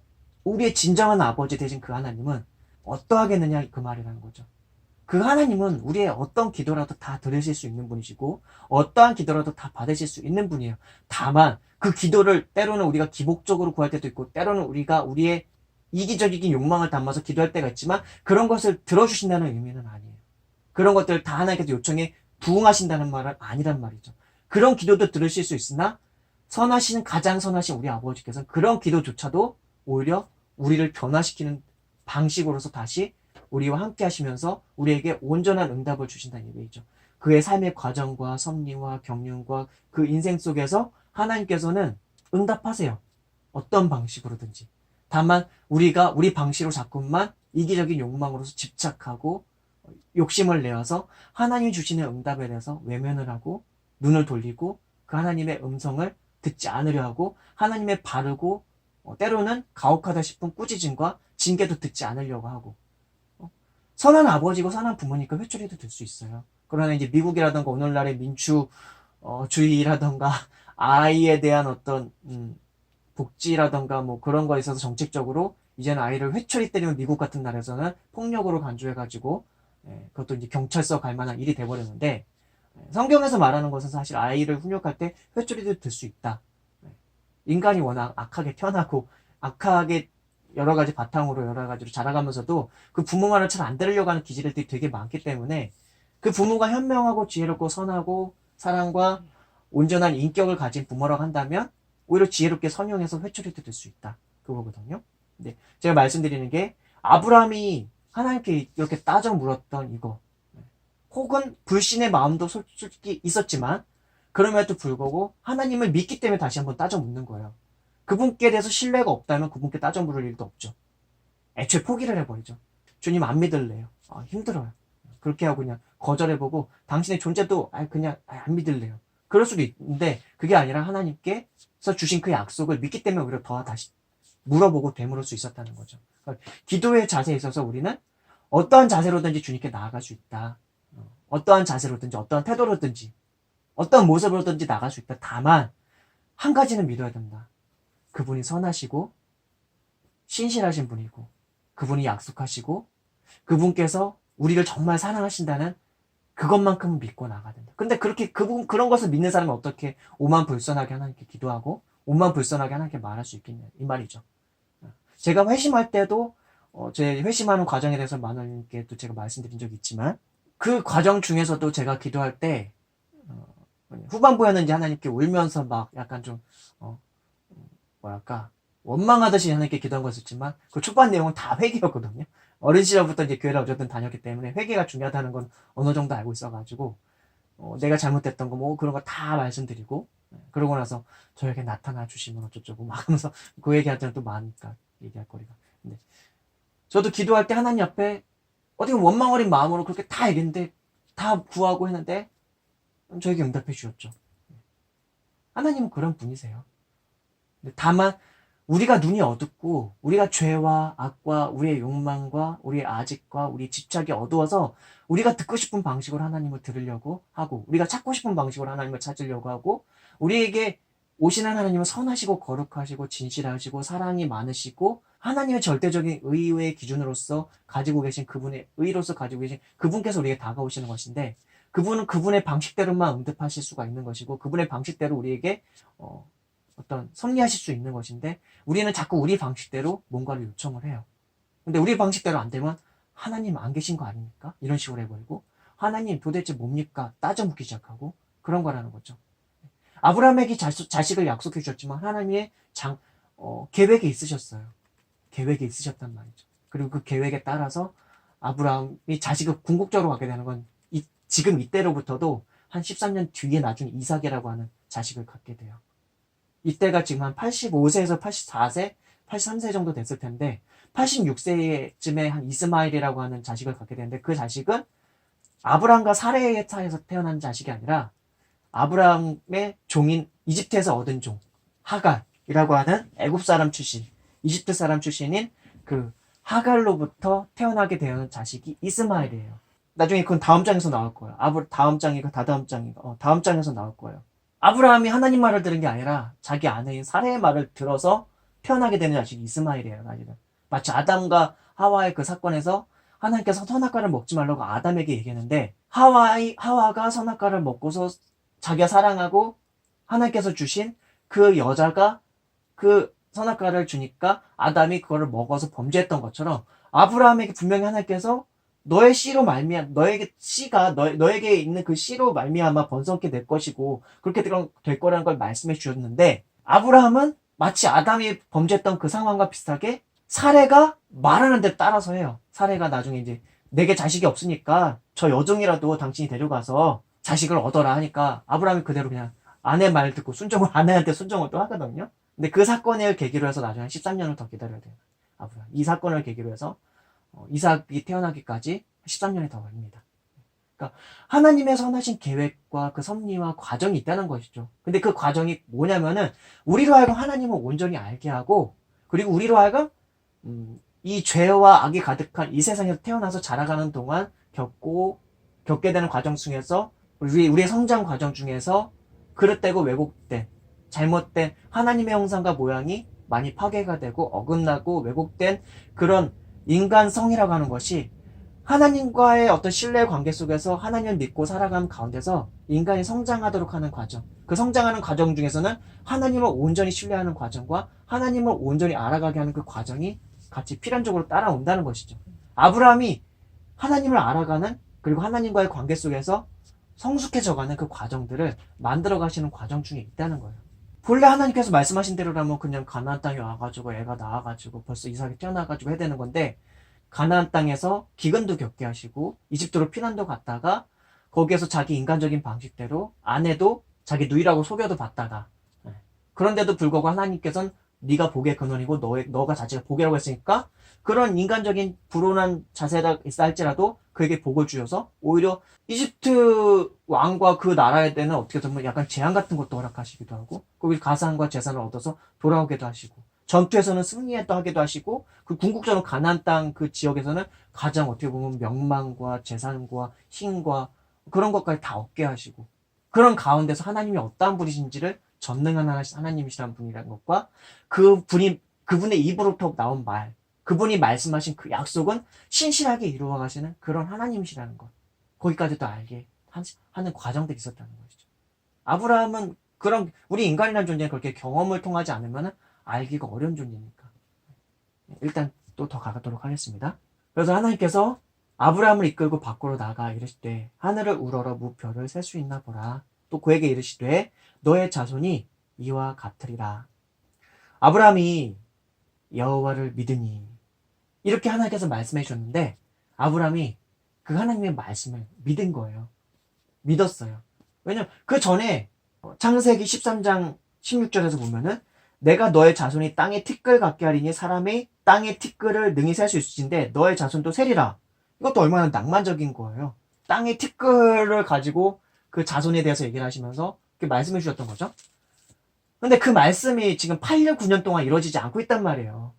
우리의 진정한 아버지 되신 그 하나님은 어떠하겠느냐 그 말이라는 거죠. 그 하나님은 우리의 어떤 기도라도 다 들으실 수 있는 분이시고 어떠한 기도라도 다 받으실 수 있는 분이에요. 다만 그 기도를 때로는 우리가 기복적으로 구할 때도 있고 때로는 우리가 우리의 이기적인 욕망을 담아서 기도할 때가 있지만 그런 것을 들어주신다는 의미는 아니에요. 그런 것들을 다 하나님께서 요청에 부응하신다는 말은 아니란 말이죠. 그런 기도도 들으실 수 있으나 가장 선하신 우리 아버지께서는 그런 기도조차도 오히려 우리를 변화시키는 방식으로서 다시 우리와 함께 하시면서 우리에게 온전한 응답을 주신다는 얘기죠. 그의 삶의 과정과 섭리와 경륜과 그 인생 속에서 하나님께서는 응답하세요. 어떤 방식으로든지. 다만 우리가 우리 방식으로 자꾸만 이기적인 욕망으로서 집착하고 욕심을 내어서 하나님이 주시는 응답에 대해서 외면을 하고 눈을 돌리고 그 하나님의 음성을 듣지 않으려 하고 하나님의 바르고 때로는 가혹하다 싶은 꾸짖음과 징계도 듣지 않으려고 하고 선한 아버지고 선한 부모니까 회초리도 들 수 있어요. 그러나 이제 미국이라든가 오늘날의 민주주의라든가 아이에 대한 어떤 복지라든가 뭐 그런 거에 있어서 정책적으로 이제는 아이를 회초리 때리면 미국 같은 나라에서는 폭력으로 간주해가지고 그것도 이제 경찰서 갈 만한 일이 돼버렸는데 성경에서 말하는 것은 사실 아이를 훈육할 때 회초리도 들 수 있다. 인간이 워낙 악하게 태어나고 악하게 여러 가지 바탕으로 여러 가지로 자라가면서도 그 부모 말을 잘 안 들으려고 하는 기질들이 되게 많기 때문에 그 부모가 현명하고 지혜롭고 선하고 사랑과 온전한 인격을 가진 부모라고 한다면 오히려 지혜롭게 선용해서 회초리도 들 수 있다. 그거거든요. 근데 제가 말씀드리는 게 아브라함이 하나님께 이렇게 따져 물었던 이거 혹은 불신의 마음도 솔직히 있었지만 그럼에도 불구하고 하나님을 믿기 때문에 다시 한번 따져 묻는 거예요. 그분께 대해서 신뢰가 없다면 그분께 따져 물을 일도 없죠. 애초에 포기를 해버리죠. 주님 안 믿을래요. 힘들어요. 그렇게 하고 그냥 거절해보고 당신의 존재도 그냥 안 믿을래요. 그럴 수도 있는데 그게 아니라 하나님께서 주신 그 약속을 믿기 때문에 오히려 더 다시 물어보고 되물을 수 있었다는 거죠. 그러니까 기도의 자세에 있어서 우리는 어떠한 자세로든지 주님께 나아갈 수 있다. 어떠한 자세로든지 어떠한 태도로든지 어떤 모습으로든지 나갈 수 있다. 다만 한 가지는 믿어야 된다. 그분이 선하시고 신실하신 분이고 그분이 약속하시고 그분께서 우리를 정말 사랑하신다는 그것만큼은 믿고 나가야 된다. 근데 그렇게 그런 것을 믿는 사람은 어떻게 오만 불선하게 하나님께 기도하고 오만 불선하게 하나님께 말할 수 있겠냐 이 말이죠. 제가 회심할 때도 제 회심하는 과정에 대해서 많은게 또 제가 말씀드린 적이 있지만 그 과정 중에서도 제가 기도할 때 후반부였는지 하나님께 울면서 막 약간 좀 뭐랄까 원망하듯이 하나님께 기도한 거였지만 그 초반 내용은 다 회개였거든요. 어린 시절부터 이제 교회를 어쨌든 다녔기 때문에 회개가 중요하다는 건 어느 정도 알고 있어가지고 내가 잘못했던 거 뭐 그런 거 다 말씀드리고 그러고 나서 저에게 나타나 주시면 어쩌고 막 하면서 그 얘기할 때는 또 많으니까 얘기할 거리가. 근데 저도 기도할 때 하나님 앞에 어떻게 원망 어린 마음으로 그렇게 다 얘기했는데 다 구하고 했는데 저에게 응답해 주셨죠. 하나님은 그런 분이세요. 다만 우리가 눈이 어둡고 우리가 죄와 악과 우리의 욕망과 우리의 아직과 우리 집착이 어두워서 우리가 듣고 싶은 방식으로 하나님을 들으려고 하고 우리가 찾고 싶은 방식으로 하나님을 찾으려고 하고 우리에게 오시는 하나님은 선하시고 거룩하시고 진실하시고 사랑이 많으시고 하나님의 절대적인 의의 기준으로서 가지고 계신 그분의 의로서 가지고 계신 그분께서 우리에게 다가오시는 것인데 그분은 그분의 방식대로만 응답하실 수가 있는 것이고 그분의 방식대로 우리에게 어떤 섭리하실 수 있는 것인데 우리는 자꾸 우리 방식대로 뭔가를 요청을 해요. 근데 우리 방식대로 안 되면 하나님 안 계신 거 아닙니까? 이런 식으로 해버리고 하나님 도대체 뭡니까? 따져 묻기 시작하고 그런 거라는 거죠. 아브라함에게 자식을 약속해 주셨지만 하나님의 계획이 있으셨어요. 계획이 있으셨단 말이죠. 그리고 그 계획에 따라서 아브라함이 자식을 궁극적으로 갖게 되는 건 지금 이때로부터도 한 13년 뒤에 나중에 이삭이라고 하는 자식을 갖게 돼요. 이때가 지금 한 85세에서 84세, 83세 정도 됐을 텐데 86세쯤에 한 이스마엘이라고 하는 자식을 갖게 되는데 그 자식은 아브람과 사레의 차에서 태어난 자식이 아니라 아브람의 종인 이집트에서 얻은 종 하갈이라고 하는 애굽 사람 출신 이집트 사람 출신인 그 하갈로부터 태어나게 되는 자식이 이스마엘이에요. 나중에 그건 다음 장에서 나올 거예요. 다음 장이고 다다음 장이고 다음 장에서 나올 거예요. 아브라함이 하나님 말을 들은 게 아니라 자기 아내인 사레의 말을 들어서 태어나게 되는 자식이 이스마엘이에요. 마치 아담과 하와의 그 사건에서 하나님께서 선악과를 먹지 말라고 아담에게 얘기했는데 하와가 선악과를 먹고서 자기가 사랑하고 하나님께서 주신 그 여자가 그 선악과를 주니까 아담이 그거를 먹어서 범죄했던 것처럼 아브라함에게 분명히 하나님께서 너의 씨로 너에게 씨가 너에게 있는 그 씨로 말미암아 번성케 될 것이고 그렇게 될 거라는 걸 말씀해 주셨는데 아브라함은 마치 아담이 범죄했던 그 상황과 비슷하게 사레가 말하는 데 따라서 해요. 사레가 나중에 이제 내게 자식이 없으니까 저 여종이라도 당신이 데려가서 자식을 얻어라 하니까 아브라함이 그대로 그냥 아내 말 듣고 아내한테 순종을 또 하거든요. 근데 그 사건을 계기로 해서 나중에 13년을 더 기다려야 돼요. 아브라함. 이 사건을 계기로 해서 이삭이 태어나기까지 13년이 더 걸립니다. 그러니까 하나님의 선하신 계획과 그 섭리와 과정이 있다는 것이죠. 근데 그 과정이 뭐냐면은 우리로 하여금 하나님을 온전히 알게 하고, 그리고 우리로 하여금 이 죄와 악이 가득한 이 세상에서 태어나서 자라가는 동안 겪게 되는 과정 중에서 우리의 성장 과정 중에서 그릇되고 왜곡된 잘못된 하나님의 형상과 모양이 많이 파괴가 되고 어긋나고 왜곡된 그런 인간성이라고 하는 것이 하나님과의 어떤 신뢰의 관계 속에서 하나님을 믿고 살아가는 가운데서 인간이 성장하도록 하는 과정, 그 성장하는 과정 중에서는 하나님을 온전히 신뢰하는 과정과 하나님을 온전히 알아가게 하는 그 과정이 같이 필연적으로 따라온다는 것이죠. 아브라함이 하나님을 알아가는, 그리고 하나님과의 관계 속에서 성숙해져가는 그 과정들을 만들어 가시는 과정 중에 있다는 거예요. 본래 하나님께서 말씀하신 대로라면 그냥 가나안 땅에 와가지고 애가 낳아가지고 벌써 이삭이 태어나가지고 해야 되는 건데, 가나안 땅에서 기근도 겪게 하시고 이집트로 피난도 갔다가 거기에서 자기 인간적인 방식대로 아내도 자기 누이라고 속여도 받다가, 그런데도 불구하고 하나님께서는 네가 복의 근원이고 너가 자체가 복이라고 했으니까 그런 인간적인 불온한 자세가 있다 할지라도 그에게 복을 주셔서 오히려 이집트 왕과 그 나라에 대한 어떻게 보면 약간 재앙 같은 것도 허락하시기도 하고, 거기 가산과 재산을 얻어서 돌아오게도 하시고, 전투에서는 승리했다 하기도 하시고, 그 궁극적으로 가나안 땅 그 지역에서는 가장 어떻게 보면 명망과 재산과 힘과 그런 것까지 다 얻게 하시고, 그런 가운데서 하나님이 어떠한 분이신지를 전능한 하나님이시라는 분이라는 것과 그분의 입으로부터 나온 말, 그분이 말씀하신 그 약속은 신실하게 이루어 가시는 그런 하나님이시라는 것, 거기까지도 알게 하는 과정들이 있었다는 것이죠. 아브라함은 그런 우리 인간이라는 존재는 그렇게 경험을 통하지 않으면 알기가 어려운 존재니까. 일단 또 더 가도록 하겠습니다. 그래서 하나님께서 아브라함을 이끌고 밖으로 나가 이르시되 하늘을 우러러 무별을 셀 수 있나 보라. 또 그에게 이르시되 너의 자손이 이와 같으리라. 아브라함이 여호와를 믿으니, 이렇게 하나님께서 말씀해 주셨는데 아브라함이 그 하나님의 말씀을 믿은 거예요. 믿었어요. 왜냐면 그 전에 창세기 13장 16절에서 보면은 내가 너의 자손이 땅의 티끌 같게 하리니 사람이 땅의 티끌을 능히 셀 수 있으신데 너의 자손도 세리라. 이것도 얼마나 낭만적인 거예요. 땅의 티끌을 가지고 그 자손에 대해서 얘기를 하시면서 이렇게 말씀해 주셨던 거죠. 근데 그 말씀이 지금 8년, 9년 동안 이루어지지 않고 있단 말이에요.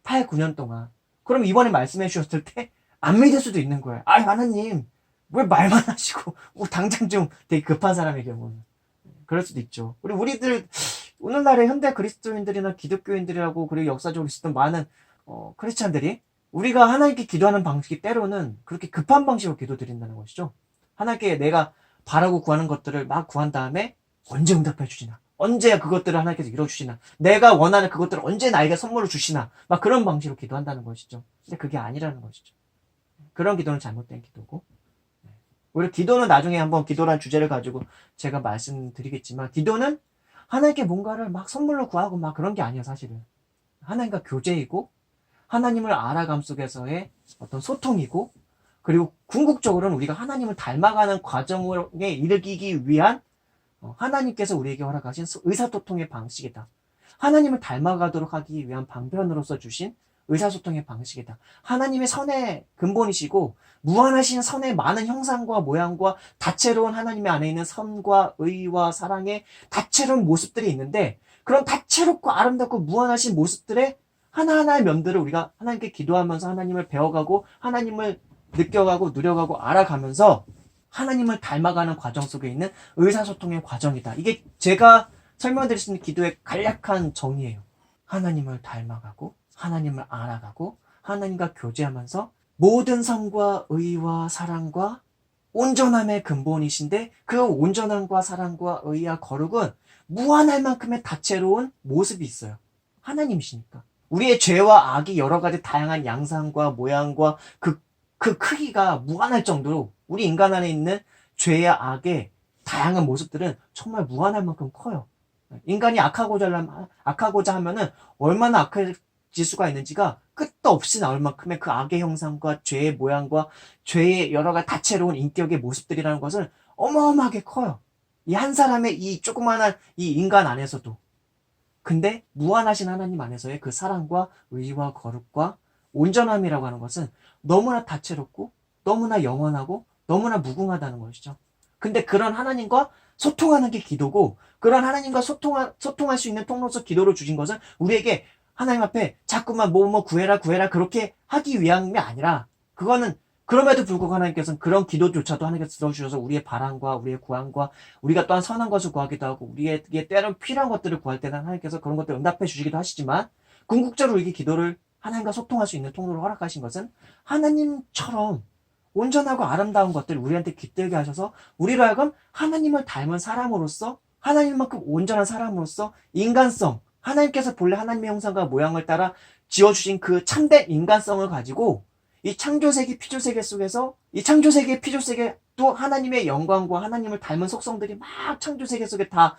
8, 9년 동안. 그럼 이번에 말씀해 주셨을 때 안 믿을 수도 있는 거예요. 아, 하나님, 왜 말만 하시고, 당장 좀 되게 급한 사람의 경우는. 그럴 수도 있죠. 우리들, 오늘날의 현대 그리스도인들이나 기독교인들이라고, 그리고 역사적으로 있었던 많은, 크리스찬들이, 우리가 하나님께 기도하는 방식이 때로는 그렇게 급한 방식으로 기도드린다는 것이죠. 하나님께 내가 바라고 구하는 것들을 막 구한 다음에 언제 응답해 주시나, 언제 그것들을 하나님께서 이뤄주시나, 내가 원하는 그것들을 언제 나에게 선물로 주시나, 막 그런 방식으로 기도한다는 것이죠. 근데 그게 아니라는 것이죠. 그런 기도는 잘못된 기도고, 우리 기도는 나중에 한번 기도란 주제를 가지고 제가 말씀드리겠지만, 기도는 하나님께 뭔가를 막 선물로 구하고 막 그런 게 아니에요. 사실은 하나님과 교제이고 하나님을 알아감 속에서의 어떤 소통이고, 그리고 궁극적으로는 우리가 하나님을 닮아가는 과정에 이르기 위한 하나님께서 우리에게 허락하신 의사소통의 방식이다. 하나님을 닮아가도록 하기 위한 방편으로서 주신 의사소통의 방식이다. 하나님의 선의 근본이시고 무한하신 선의 많은 형상과 모양과 다채로운 하나님의 안에 있는 선과 의와 사랑의 다채로운 모습들이 있는데, 그런 다채롭고 아름답고 무한하신 모습들의 하나하나의 면들을 우리가 하나님께 기도하면서 하나님을 배워가고 하나님을 느껴가고 누려가고 알아가면서 하나님을 닮아가는 과정 속에 있는 의사소통의 과정이다. 이게 제가 설명드릴 수 있는 기도의 간략한 정의예요. 하나님을 닮아가고 하나님을 알아가고 하나님과 교제하면서 모든 선과 의와 사랑과 온전함의 근본이신데, 그 온전함과 사랑과 의와 거룩은 무한할 만큼의 다채로운 모습이 있어요. 하나님이시니까. 우리의 죄와 악이 여러 가지 다양한 양상과 모양과 그 크기가 무한할 정도로 우리 인간 안에 있는 죄와 악의 다양한 모습들은 정말 무한할 만큼 커요. 인간이 악하고자 하면은 얼마나 악해질 수가 있는지가 끝도 없이 나올 만큼의 그 악의 형상과 죄의 모양과 죄의 여러 가지 다채로운 인격의 모습들이라는 것을 어마어마하게 커요. 이 한 사람의 이 조그마한 이 인간 안에서도. 근데 무한하신 하나님 안에서의 그 사랑과 의와 거룩과 온전함이라고 하는 것은 너무나 다채롭고 너무나 영원하고 너무나 무궁하다는 것이죠. 근데 그런 하나님과 소통하는 게 기도고, 그런 하나님과 소통할 수 있는 통로서 기도를 주신 것은 우리에게 하나님 앞에 자꾸만 뭐 구해라 구해라 그렇게 하기 위함이 아니라, 그거는 그럼에도 불구하고 하나님께서는 그런 기도조차도 하나님께서 들어주셔서 우리의 바람과 우리의 구함과 우리가 또한 선한 것을 구하기도 하고 우리에게 때론 필요한 것들을 구할 때는 하나님께서 그런 것들을 응답해 주시기도 하시지만, 궁극적으로 우리에게 기도를 하나님과 소통할 수 있는 통로를 허락하신 것은 하나님처럼 온전하고 아름다운 것들을 우리한테 깃들게 하셔서 우리로 하여금 하나님을 닮은 사람으로서, 하나님만큼 온전한 사람으로서 인간성, 하나님께서 본래 하나님의 형상과 모양을 따라 지어주신 그 참된 인간성을 가지고 이 창조세계 피조세계 속에서, 이 창조세계 피조세계 또 하나님의 영광과 하나님을 닮은 속성들이 막 창조세계 속에 다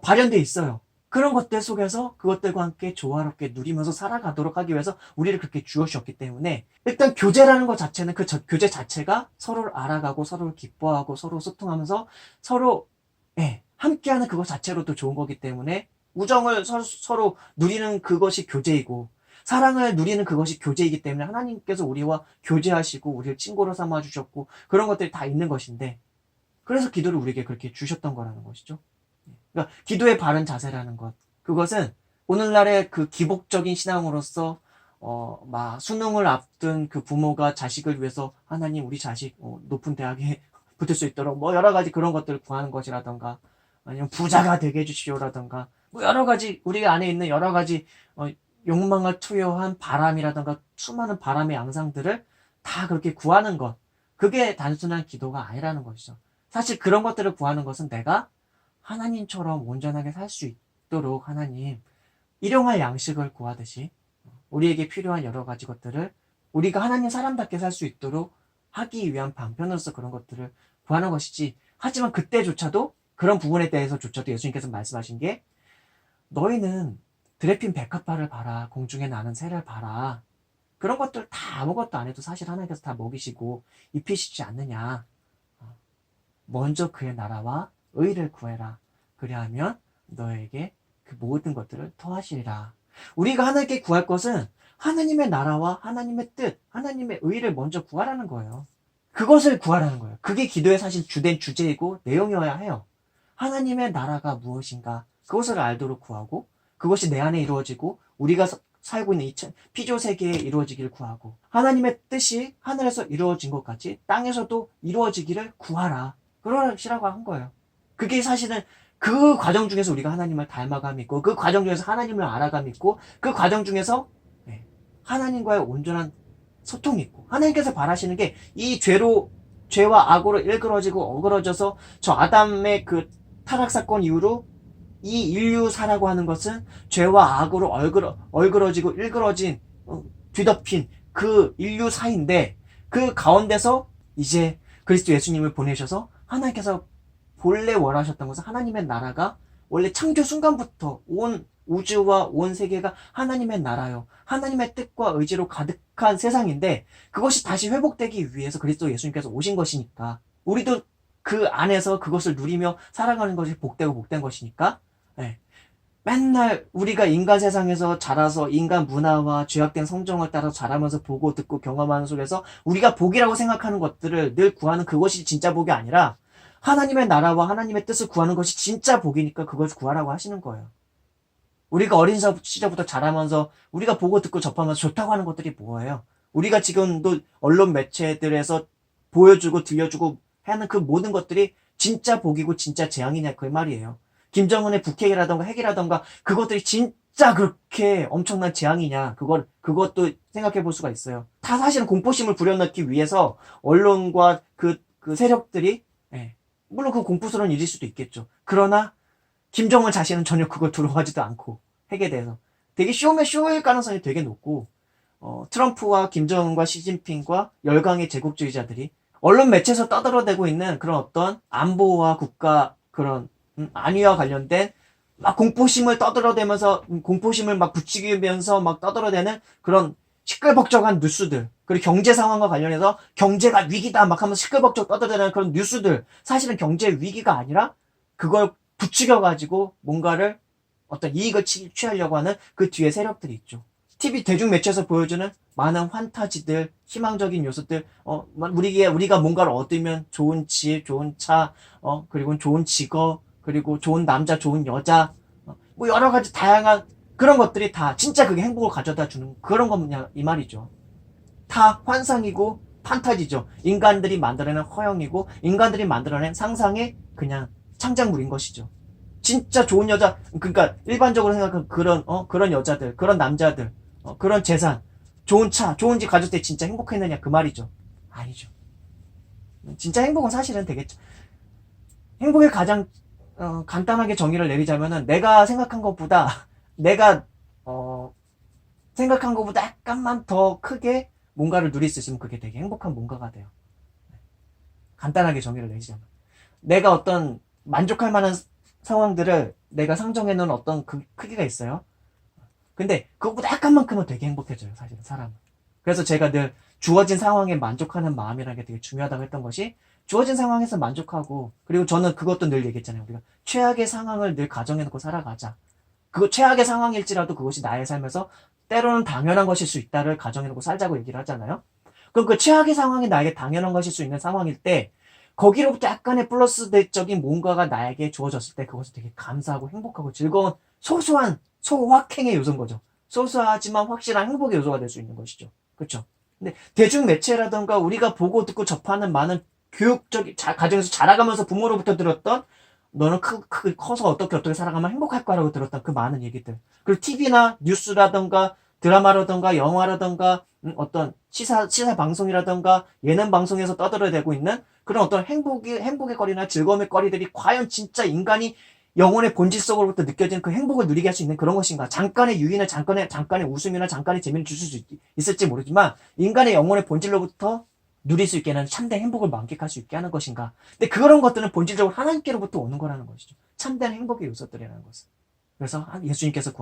발현되어 있어요. 그런 것들 속에서 그것들과 함께 조화롭게 누리면서 살아가도록 하기 위해서 우리를 그렇게 주어주셨기 때문에, 일단 교제라는 것 자체는 그 교제 자체가 서로를 알아가고 서로를 기뻐하고 서로 소통하면서 서로 함께하는 그것 자체로도 좋은 거기 때문에, 우정을 서로 누리는 그것이 교제이고 사랑을 누리는 그것이 교제이기 때문에 하나님께서 우리와 교제하시고 우리를 친구로 삼아주셨고 그런 것들이 다 있는 것인데, 그래서 기도를 우리에게 그렇게 주셨던 거라는 것이죠. 그러니까 기도의 바른 자세라는 것, 그것은 오늘날의 그 기복적인 신앙으로서 막 수능을 앞둔 그 부모가 자식을 위해서 하나님 우리 자식 높은 대학에 붙을 수 있도록 뭐 여러 가지 그런 것들을 구하는 것이라던가, 아니면 부자가 되게 해주시오라던가, 뭐 여러 가지 우리 안에 있는 여러 가지 욕망을 투여한 바람이라던가 수많은 바람의 양상들을 다 그렇게 구하는 것, 그게 단순한 기도가 아니라는 것이죠. 사실 그런 것들을 구하는 것은 내가 하나님처럼 온전하게 살 수 있도록 하나님 일용할 양식을 구하듯이 우리에게 필요한 여러 가지 것들을 우리가 하나님 사람답게 살 수 있도록 하기 위한 방편으로서 그런 것들을 구하는 것이지, 하지만 그때조차도 그런 부분에 대해서조차도 예수님께서 말씀하신 게, 너희는 드레핀 백합화를 봐라, 공중에 나는 새를 봐라, 그런 것들 다 아무것도 안 해도 사실 하나님께서 다 먹이시고 입히시지 않느냐. 먼저 그의 나라와 의를 구해라. 그리하면 너에게 그 모든 것들을 더하시리라. 우리가 하나님께 구할 것은 하나님의 나라와 하나님의 뜻, 하나님의 의를 먼저 구하라는 거예요. 그것을 구하라는 거예요. 그게 기도의 사실 주된 주제이고 내용이어야 해요. 하나님의 나라가 무엇인가, 그것을 알도록 구하고, 그것이 내 안에 이루어지고 우리가 살고 있는 이 피조 세계에 이루어지기를 구하고, 하나님의 뜻이 하늘에서 이루어진 것 같이 땅에서도 이루어지기를 구하라. 그러시라고 한 거예요. 그게 사실은 그 과정 중에서 우리가 하나님을 닮아감 있고, 그 과정 중에서 하나님을 알아감 있고, 그 과정 중에서 하나님과의 온전한 소통이 있고, 하나님께서 바라시는 게 이 죄와 악으로 일그러지고 어그러져서 저 아담의 그 타락 사건 이후로 이 인류사라고 하는 것은 죄와 악으로 얼그러지고 일그러진 뒤덮인 그 인류사인데, 그 가운데서 이제 그리스도 예수님을 보내셔서 하나님께서 본래 원하셨던 것은 하나님의 나라가 원래 창조 순간부터 온 우주와 온 세계가 하나님의 나라요, 하나님의 뜻과 의지로 가득한 세상인데, 그것이 다시 회복되기 위해서 그리스도 예수님께서 오신 것이니까 우리도 그 안에서 그것을 누리며 살아가는 것이 복된 것이니까, 맨날 우리가 인간 세상에서 자라서 인간 문화와 죄악된 성정을 따라 자라면서 보고 듣고 경험하는 속에서 우리가 복이라고 생각하는 것들을 늘 구하는 그것이 진짜 복이 아니라, 하나님의 나라와 하나님의 뜻을 구하는 것이 진짜 복이니까 그것을 구하라고 하시는 거예요. 우리가 어린 시절부터 자라면서 우리가 보고 듣고 접하면서 좋다고 하는 것들이 뭐예요? 우리가 지금도 언론 매체들에서 보여주고 들려주고 하는 그 모든 것들이 진짜 복이고 진짜 재앙이냐, 그 말이에요. 김정은의 북핵이라던가 핵이라던가 그것들이 진짜 그렇게 엄청난 재앙이냐, 그것도 생각해 볼 수가 있어요. 다 사실은 공포심을 불여넣기 위해서 언론과 그 세력들이, 물론 그 공포스러운 일일 수도 있겠죠. 그러나 김정은 자신은 전혀 그걸 두려워하지도 않고, 핵에 대해서 되게 쇼면 쇼일 가능성이 되게 높고, 트럼프와 김정은과 시진핑과 열강의 제국주의자들이 언론 매체에서 떠들어대고 있는 그런 어떤 안보와 국가 그런 안위와 관련된 막 공포심을 떠들어대면서 공포심을 막 부추기면서 막 떠들어대는 그런 시끌벅적한 뉴스들, 그리고 경제 상황과 관련해서 경제가 위기다 막 하면서 시끌벅적 떠들어대는 그런 뉴스들, 사실은 경제 위기가 아니라 그걸 부추겨가지고 뭔가를 어떤 이익을 취하려고 하는 그 뒤에 세력들이 있죠. TV 대중매체에서 보여주는 많은 환타지들, 희망적인 요소들, 우리가 뭔가를 얻으면 좋은 집, 좋은 차, 그리고 좋은 직업, 그리고 좋은 남자, 좋은 여자, 뭐 여러 가지 다양한 그런 것들이 다 진짜 그게 행복을 가져다 주는 그런 거냐 이 말이죠. 다 환상이고 판타지죠. 인간들이 만들어낸 허영이고 인간들이 만들어낸 상상의 그냥 창작물인 것이죠. 진짜 좋은 여자, 그러니까 일반적으로 생각하는 그런 여자들, 그런 남자들, 그런 재산, 좋은 차, 좋은 집 가졌을 때 진짜 행복했느냐 그 말이죠. 아니죠. 진짜 행복은 사실은 되겠죠. 행복의 가장 간단하게 정의를 내리자면은 내가 생각한 것보다 내가 생각한 것보다 약간만 더 크게 뭔가를 누릴 수 있으면 그게 되게 행복한 뭔가가 돼요. 간단하게 정의를 내리자면 내가 어떤 만족할 만한 상황들을 내가 상정해 놓은 어떤 그 크기가 있어요. 근데 그것보다 약간만 크면 되게 행복해져요, 사실은 사람은. 그래서 제가 늘 주어진 상황에 만족하는 마음이라는 게 되게 중요하다고 했던 것이 주어진 상황에서 만족하고, 그리고 저는 그것도 늘 얘기했잖아요. 우리가 최악의 상황을 늘 가정해놓고 살아가자. 그 최악의 상황일지라도 그것이 나의 삶에서 때로는 당연한 것일 수 있다를 가정해놓고 살자고 얘기를 하잖아요. 그럼 그 최악의 상황이 나에게 당연한 것일 수 있는 상황일 때 거기로부터 약간의 플러스적인 뭔가가 나에게 주어졌을 때 그것을 되게 감사하고 행복하고 즐거운 소소한 소확행의 요소인 거죠. 소소하지만 확실한 행복의 요소가 될 수 있는 것이죠. 그렇죠? 근데 대중 매체라던가 우리가 보고 듣고 접하는 많은 교육적 가정에서 자라가면서 부모로부터 들었던 너는 커서 어떻게 살아가면 행복할 거라고 들었던 그 많은 얘기들. 그리고 TV나 뉴스라던가 드라마라던가 영화라던가 어떤 시사 방송이라던가 예능 방송에서 떠들어대고 있는 그런 어떤 행복의 거리나 즐거움의 거리들이 과연 진짜 인간이 영혼의 본질 속으로부터 느껴지는 그 행복을 누리게 할 수 있는 그런 것인가? 잠깐의 유인을 잠깐의 웃음이나 잠깐의 재미를 줄 수 있을지 모르지만 인간의 영혼의 본질로부터 누릴 수 있게 하는 참된 행복을 만끽할 수 있게 하는 것인가? 근데 그런 것들은 본질적으로 하나님께로부터 오는 거라는 것이죠. 참된 행복의 요소들이라는 것은. 그래서 예수님께서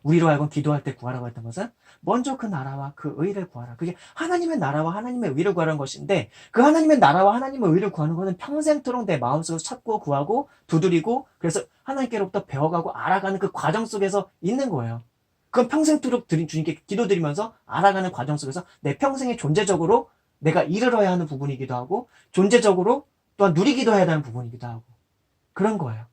우리로 하여금 기도할 때 구하라고 했던 것은 먼저 그 나라와 그 의를 구하라. 그게 하나님의 나라와 하나님의 의를 구하는 것인데 그 하나님의 나라와 하나님의 의를 구하는 것은 평생토록 내 마음속에서 찾고 구하고 두드리고 그래서 하나님께로부터 배워가고 알아가는 그 과정 속에서 있는 거예요. 그건 평생토록 주님께 기도드리면서 알아가는 과정 속에서 내 평생의 존재적으로 내가 이르러야 하는 부분이기도 하고 존재적으로 또한 누리기도 해야 하는 부분이기도 하고 그런 거예요.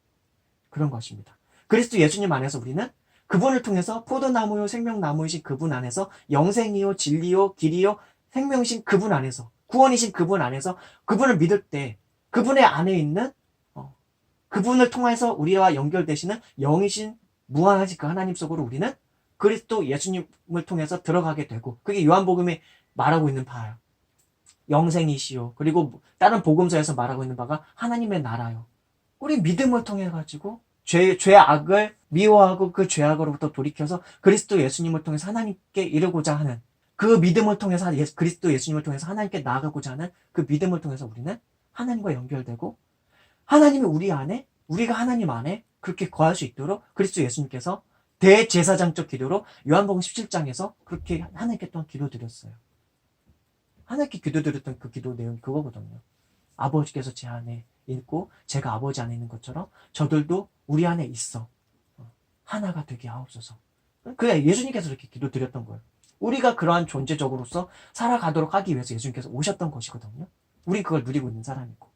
그런 것입니다. 그리스도 예수님 안에서 우리는 그분을 통해서 포도나무요 생명나무이신 그분 안에서 영생이요 진리요 길이요 생명이신 그분 안에서 구원이신 그분 안에서 그분을 믿을 때 그분의 안에 있는 그분을 통해서 우리와 연결되시는 영이신 무한하신 그 하나님 속으로 우리는 그리스도 예수님을 통해서 들어가게 되고 그게 요한복음에 말하고 있는 바예요. 영생이시요. 그리고 다른 복음서에서 말하고 있는 바가 하나님의 나라요. 우리 믿음을 통해 가지고 죄악을 미워하고 그 죄악으로부터 돌이켜서 그리스도 예수님을 통해서 하나님께 이르고자 하는 그 믿음을 통해서 그리스도 예수님을 통해서 하나님께 나아가고자 하는 그 믿음을 통해서 우리는 하나님과 연결되고 하나님이 우리 안에 우리가 하나님 안에 그렇게 거할 수 있도록 그리스도 예수님께서 대제사장적 기도로 요한복음 17장에서 그렇게 하나님께 또한 기도드렸어요. 하나님께 기도드렸던 그 기도 내용이 그거거든요. 아버지께서 제 안에 있고 제가 아버지 안에 있는 것처럼 저들도 우리 안에 있어. 하나가 되게 하옵소서. 그게 예수님께서 이렇게 기도드렸던 거예요. 우리가 그러한 존재적으로서 살아가도록 하기 위해서 예수님께서 오셨던 것이거든요. 우린 그걸 누리고 있는 사람이고.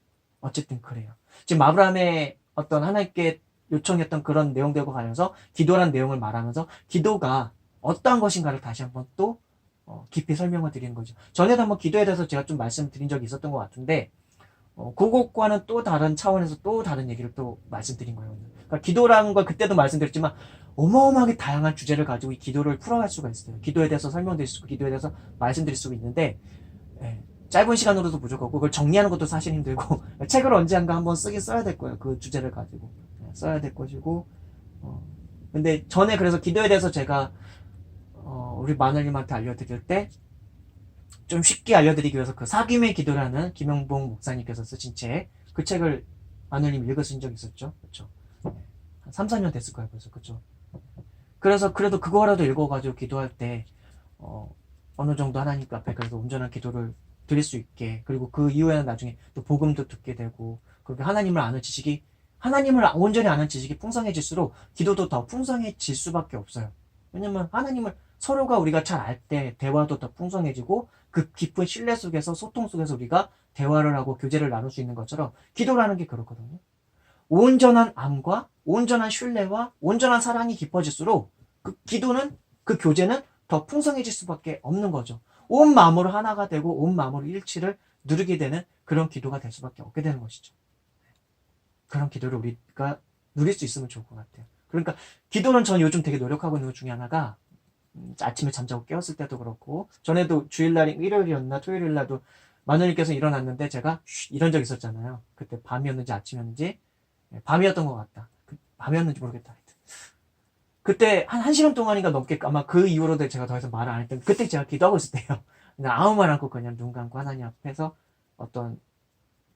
어쨌든 그래요. 지금 아브라함의 어떤 하나님께 요청했던 그런 내용들과 관련해서 기도란 내용을 말하면서 기도가 어떠한 것인가를 다시 한번 또 깊이 설명을 드리는 거죠. 전에도 한번 기도에 대해서 제가 좀 말씀드린 적이 있었던 것 같은데 그것과는 또 다른 차원에서 또 다른 얘기를 또 말씀드린 거예요. 그러니까 기도라는 걸 그때도 말씀드렸지만 어마어마하게 다양한 주제를 가지고 이 기도를 풀어갈 수가 있어요. 기도에 대해서 설명드릴 수 있고 기도에 대해서 말씀드릴 수가 있는데 짧은 시간으로도 부족하고 그걸 정리하는 것도 사실 힘들고 책을 언젠가 한번 써야 될 거예요. 그 주제를 가지고 써야 될 것이고 근데 전에 그래서 기도에 대해서 제가 우리 마늘님한테 알려드릴 때 좀 쉽게 알려드리기 위해서 그 사귐의 기도라는 김영봉 목사님께서 쓰신 그 책을 마늘님 읽으신 적 있었죠? 그렇죠? 한 3, 4년 됐을 거예요. 그래서 그렇죠? 그래서 그래도 그거라도 읽어가지고 기도할 때 어느 정도 하나님 앞에 그래도 온전한 기도를 드릴 수 있게, 그리고 그 이후에는 나중에 또 복음도 듣게 되고, 그렇게 하나님을 아는 지식이, 하나님을 온전히 아는 지식이 풍성해질수록 기도도 더 풍성해질 수밖에 없어요. 왜냐면 하나님을 서로가 우리가 잘 알 때 대화도 더 풍성해지고, 그 깊은 신뢰 속에서, 소통 속에서 우리가 대화를 하고 교제를 나눌 수 있는 것처럼 기도라는 게 그렇거든요. 온전한 암과 온전한 신뢰와 온전한 사랑이 깊어질수록 그 기도는, 그 교제는 더 풍성해질 수밖에 없는 거죠. 온 마음으로 하나가 되고 온 마음으로 일치를 누리게 되는 그런 기도가 될 수밖에 없게 되는 것이죠. 그런 기도를 우리가 누릴 수 있으면 좋을 것 같아요. 그러니까 기도는 전 요즘 되게 노력하고 있는 것 중에 하나가, 아침에 잠자고 깨었을 때도 그렇고, 전에도 주일날이 일요일이었나 토요일날도 마누님께서 일어났는데 제가 이런 적 있었잖아요. 그때 밤이었는지 아침이었는지, 밤이었던 것 같다. 밤이었는지 모르겠다. 그때 한 1시간 동안인가 넘게, 아마 그 이후로도 제가 더 이상 말을 안 했던, 그때 제가 기도하고 있을 때요. 그냥 아무 말 않고 그냥 눈 감고 하나님 앞에서 어떤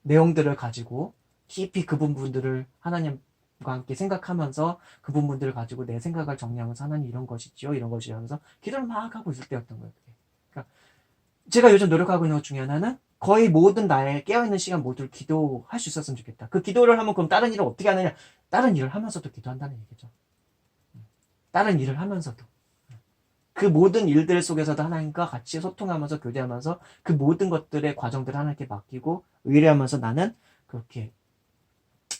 내용들을 가지고 깊이 그 부분들을 하나님과 함께 생각하면서 그 부분들을 가지고 내 생각을 정리하면서, 하나님 이런 것이지요, 이런 것이요 하면서 기도를 막 하고 있을 때였던 거예요. 그러니까 제가 요즘 노력하고 있는 것 중에 하나는 거의 모든 나의 깨어있는 시간 모두를 기도할 수 있었으면 좋겠다. 그 기도를 하면 그럼 다른 일을 어떻게 하느냐? 다른 일을 하면서도 기도한다는 얘기죠. 다른 일을 하면서도. 그 모든 일들 속에서도 하나님과 같이 소통하면서 교제하면서 그 모든 것들의 과정들을 하나님께 맡기고 의뢰하면서 나는 그렇게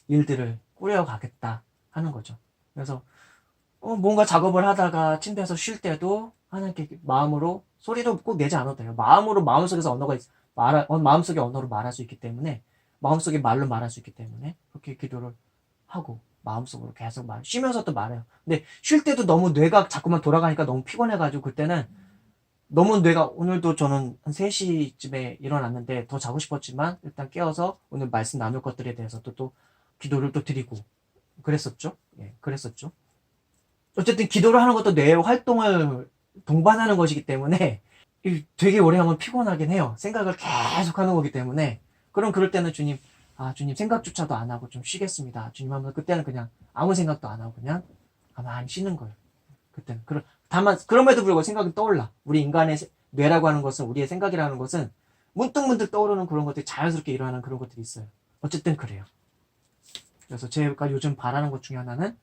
일들을 꾸려가겠다 하는 거죠. 그래서 뭔가 작업을 하다가 침대에서 쉴 때도 하나님께 마음으로, 소리도 꼭 내지 않아도 돼요. 마음으로, 마음속에서 언어가 마음속의 언어로 말할 수 있기 때문에, 마음속의 말로 말할 수 있기 때문에 그렇게 기도를 하고 마음속으로 계속 쉬면서 또 말해요. 근데 쉴 때도 너무 뇌가 자꾸만 돌아가니까 너무 피곤해가지고, 그때는 너무 뇌가, 오늘도 저는 한 3시쯤에 일어났는데 더 자고 싶었지만 일단 깨어서 오늘 말씀 나눌 것들에 대해서 또 기도를 또 드리고 그랬었죠. 예, 그랬었죠. 어쨌든 기도를 하는 것도 뇌의 활동을 동반하는 것이기 때문에 되게 오래 하면 피곤하긴 해요. 생각을 계속 하는 거기 때문에. 그럼 그럴 때는 주님, 주님 생각조차도 안 하고 좀 쉬겠습니다. 주님 하면 그때는 그냥 아무 생각도 안 하고 그냥 가만히 쉬는 거예요. 그때는. 다만 그럼에도 불구하고 생각이 떠올라. 우리 인간의 뇌라고 하는 것은, 우리의 생각이라는 것은 문득문득 떠오르는 그런 것들이 자연스럽게 일어나는 그런 것들이 있어요. 어쨌든 그래요. 그래서 제가 요즘 바라는 것 중에 하나는,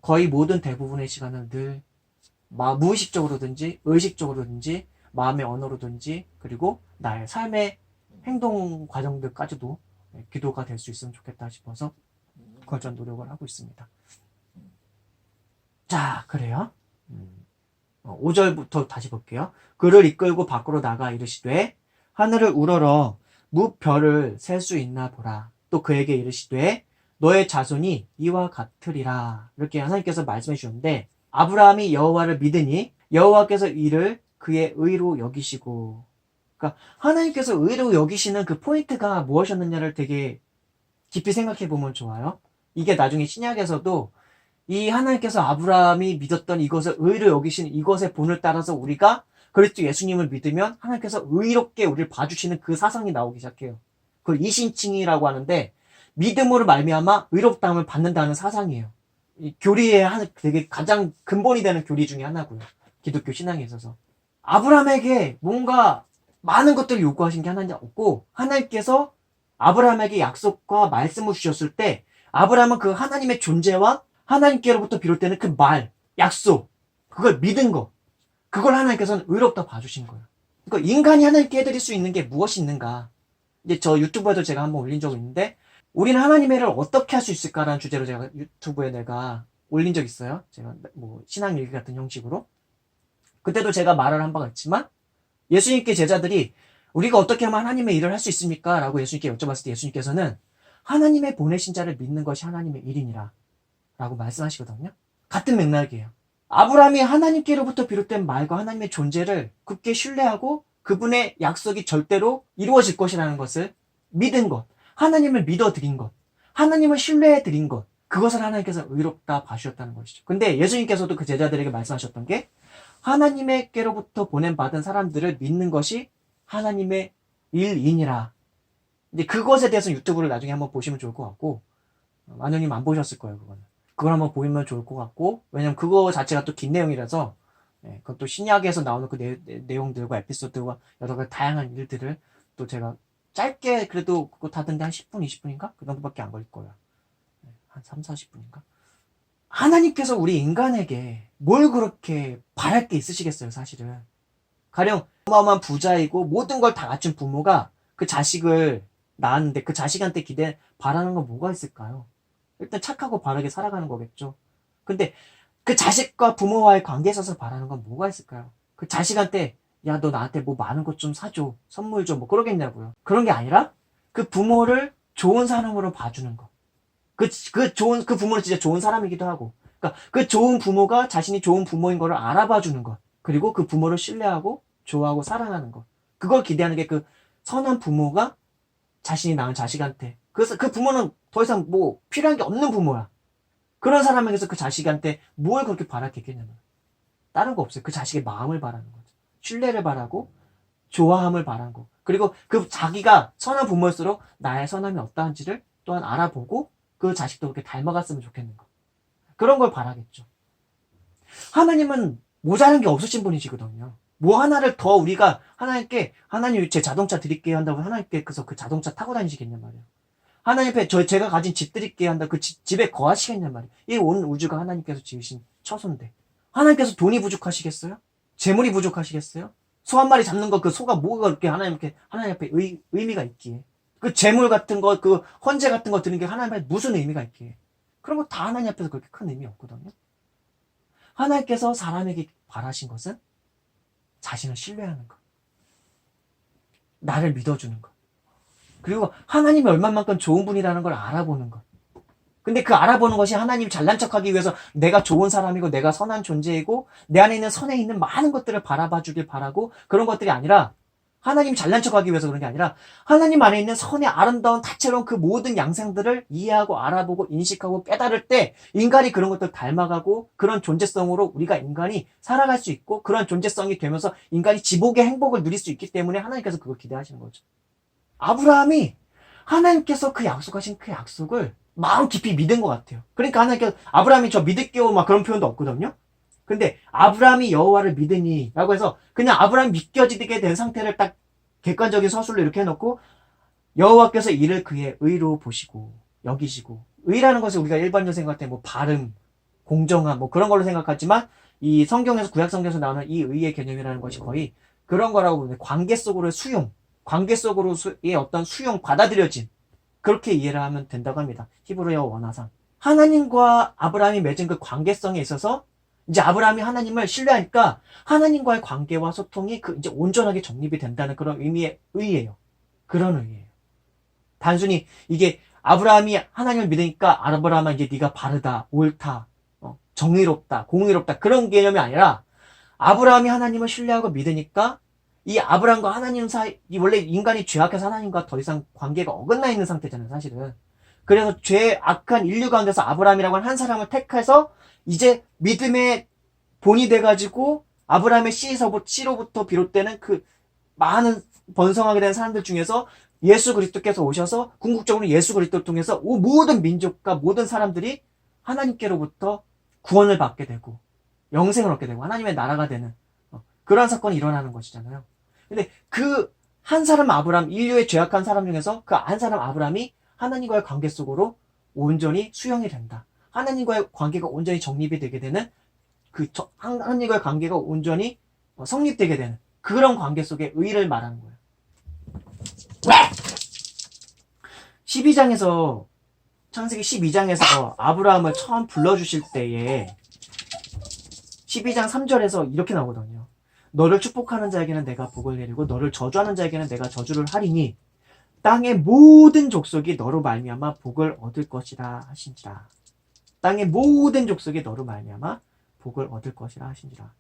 거의 모든 대부분의 시간을 늘 무의식적으로든지 의식적으로든지 마음의 언어로든지 그리고 나의 삶의 행동 과정들까지도 기도가 될 수 있으면 좋겠다 싶어서 그걸 전 노력을 하고 있습니다. 자, 그래요. 5절부터 다시 볼게요. 그를 이끌고 밖으로 나가 이르시되 하늘을 우러러 무별을 셀 수 있나 보라. 또 그에게 이르시되 너의 자손이 이와 같으리라. 이렇게 하나님께서 말씀해 주셨는데, 아브라함이 여호와를 믿으니 여호와께서 이를 그의 의로 여기시고, 그러니까 하나님께서 의로 여기시는 그 포인트가 무엇이었느냐를 되게 깊이 생각해 보면 좋아요. 이게 나중에 신약에서도 이 하나님께서 아브라함이 믿었던 이것을 의로 여기시는 이것의 본을 따라서 우리가 그리스도 예수님을 믿으면 하나님께서 의롭게 우리를 봐주시는 그 사상이 나오기 시작해요. 그걸 이신칭이라고 하는데, 믿음으로 말미암아 의롭다함을 받는다는 사상이에요. 이 교리의 되게 가장 근본이 되는 교리 중에 하나고요. 기독교 신앙에 있어서. 아브라함에게 뭔가 많은 것들을 요구하신 게 하나님 없고, 하나님께서 아브라함에게 약속과 말씀을 주셨을 때 아브라함은 그 하나님의 존재와 하나님께로부터 비롯되는 그 말, 약속, 그걸 믿은 거, 그걸 하나님께서는 의롭다 봐주신 거예요. 그러니까 인간이 하나님께 해드릴 수 있는 게 무엇이 있는가. 이제 저 유튜브에도 제가 한번 올린 적이 있는데, 우리는 하나님의 일을 어떻게 할 수 있을까라는 주제로 제가 유튜브에 내가 올린 적 있어요. 제가 뭐 신앙 일기 같은 형식으로. 그때도 제가 말을 한 바가 있지만, 예수님께 제자들이 우리가 어떻게 하면 하나님의 일을 할 수 있습니까? 라고 예수님께 여쭤봤을 때 예수님께서는 하나님의 보내신 자를 믿는 것이 하나님의 일이니라 라고 말씀하시거든요. 같은 맥락이에요. 아브라함이 하나님께로부터 비롯된 말과 하나님의 존재를 굳게 신뢰하고 그분의 약속이 절대로 이루어질 것이라는 것을 믿은 것, 하나님을 믿어드린 것, 하나님을 신뢰해드린 것, 그것을 하나님께서 의롭다 봐주셨다는 것이죠. 근데 예수님께서도 그 제자들에게 말씀하셨던 게, 하나님께로부터 보냄받은 사람들을 믿는 것이 하나님의 일이니라. 이제 그것에 대해서 유튜브를 나중에 한번 보시면 좋을 것 같고, 마녀님 안 보셨을 거예요, 그거는. 그걸 한번 보면 좋을 것 같고, 왜냐면 그거 자체가 또 긴 내용이라서 예, 그것도 신약에서 나오는 그 내용들과 에피소드와 여러 가지 다양한 일들을 또 제가 짧게 그래도 그거 다던데 한 10분, 20분인가? 그 정도밖에 안 걸릴 거예요. 한 3, 40분인가? 하나님께서 우리 인간에게 뭘 그렇게 바랄 게 있으시겠어요, 사실은. 가령 어마어마한 부자이고 모든 걸 다 갖춘 부모가 그 자식을 낳았는데 그 자식한테 바라는 건 뭐가 있을까요? 일단 착하고 바르게 살아가는 거겠죠. 근데 그 자식과 부모와의 관계에 있어서 바라는 건 뭐가 있을까요? 그 자식한테 야, 너 나한테 뭐 많은 것 좀 사줘. 선물 줘. 뭐 그러겠냐고요. 그런 게 아니라 그 부모를 좋은 사람으로 봐주는 거. 그 부모는 진짜 좋은 사람이기도 하고. 그러니까 그 좋은 부모가 자신이 좋은 부모인 거를 알아봐 주는 것. 그리고 그 부모를 신뢰하고 좋아하고 사랑하는 것. 그걸 기대하는 게 그 선한 부모가 자신이 낳은 자식한테. 그래서 그 부모는 더 이상 뭐 필요한 게 없는 부모야. 그런 사람에게서 그 자식한테 뭘 그렇게 바랄 게 있겠냐면. 다른 거 없어요. 그 자식의 마음을 바라는 거죠. 신뢰를 바라고 좋아함을 바라고 그리고 그 자기가 선한 부모일수록 나의 선함이 어떠한지를 또한 알아보고 그 자식도 그렇게 닮아갔으면 좋겠는 거. 그런 걸 바라겠죠. 하나님은 모자란 게 없으신 분이시거든요. 뭐 하나를 더 우리가 하나님께 하나님 제 자동차 드릴게요 한다고 하나님께서 그 자동차 타고 다니시겠냔 말이에요. 하나님 앞에 제가 가진 집 드릴게요 한다고 그 집에 거하시겠냔 말이에요. 이 온 우주가 하나님께서 지으신 처소인데 하나님께서 돈이 부족하시겠어요? 재물이 부족하시겠어요? 소 한 마리 잡는 거 그 소가 뭐가 그렇게 하나님 앞에 의미가 있기에 그 재물 같은 거 그 헌재 같은 거 드는 게 하나님 앞에 무슨 의미가 있기에 그런 거 다 하나님 앞에서 그렇게 큰 의미 없거든요. 하나님께서 사람에게 바라신 것은 자신을 신뢰하는 것, 나를 믿어주는 것, 그리고 하나님이 얼마만큼 좋은 분이라는 걸 알아보는 것. 근데 그 알아보는 것이 하나님 잘난 척하기 위해서 내가 좋은 사람이고 내가 선한 존재이고 내 안에 있는 선에 있는 많은 것들을 바라봐 주길 바라고 그런 것들이 아니라 하나님 잘난 척하기 위해서 그런 게 아니라 하나님 안에 있는 선의 아름다운 다채로운 그 모든 양상들을 이해하고 알아보고 인식하고 깨달을 때 인간이 그런 것들을 닮아가고 그런 존재성으로 우리가 인간이 살아갈 수 있고 그런 존재성이 되면서 인간이 지복의 행복을 누릴 수 있기 때문에 하나님께서 그걸 기대하시는 거죠. 아브라함이 하나님께서 그 약속하신 그 약속을 마음 깊이 믿은 것 같아요. 그러니까 하나님께서 아브라함이 저 믿을게요 막 그런 표현도 없거든요. 근데 아브라함이 여호와를 믿으니 라고 해서 그냥 아브라함이 믿겨지게 된 상태를 딱 객관적인 서술로 이렇게 해놓고 여호와께서 이를 그의 의로 보시고 여기시고 의라는 것을 우리가 일반적으로 생각할 때 뭐 바름, 공정함 뭐 그런 걸로 생각하지만 이 성경에서 구약 성경에서 나오는 이 의의 개념이라는 것이 거의 그런 거라고 보는데 관계 속으로의 수용, 관계 속으로의 어떤 수용, 받아들여짐 그렇게 이해를 하면 된다고 합니다. 히브리어 원화상. 하나님과 아브라함이 맺은 그 관계성에 있어서 이제 아브라함이 하나님을 신뢰하니까 하나님과의 관계와 소통이 그 이제 온전하게 정립이 된다는 그런 의미의 의예요. 그런 의예요. 단순히 이게 아브라함이 하나님을 믿으니까 아브라함아 이제 네가 바르다, 옳다, 정의롭다, 공의롭다 그런 개념이 아니라 아브라함이 하나님을 신뢰하고 믿으니까 이 아브라함과 하나님 사이, 원래 인간이 죄악해서 하나님과 더 이상 관계가 어긋나 있는 상태잖아요, 사실은. 그래서 죄악한 인류 가운데서 아브라함이라고 하는 한 사람을 택해서 이제 믿음의 본이 돼가지고 아브라함의 씨로부터 비롯되는 그 많은 번성하게 된 사람들 중에서 예수 그리스도께서 오셔서 궁극적으로 예수 그리스도를 통해서 모든 민족과 모든 사람들이 하나님께로부터 구원을 받게 되고 영생을 얻게 되고 하나님의 나라가 되는 그러한 사건이 일어나는 것이잖아요. 근데 그 한 사람 아브라함, 인류의 죄악한 사람 중에서 그 한 사람 아브라함이 하나님과의 관계 속으로 온전히 수용이 된다. 하나님과의 관계가 온전히 정립이 되게 되는 하나님과의 관계가 온전히 성립되게 되는 그런 관계 속의 의를 말하는 거예요. 왜? 12장에서 창세기 12장에서 아브라함을 처음 불러주실 때에 12장 3절에서 이렇게 나오거든요. 너를 축복하는 자에게는 내가 복을 내리고 너를 저주하는 자에게는 내가 저주를 하리니 땅의 모든 족속이 너로 말미암아 복을 얻을 것이라 하신지라. 땅의 모든 족속이 너로 말미암아 복을 얻을 것이라 하신지라.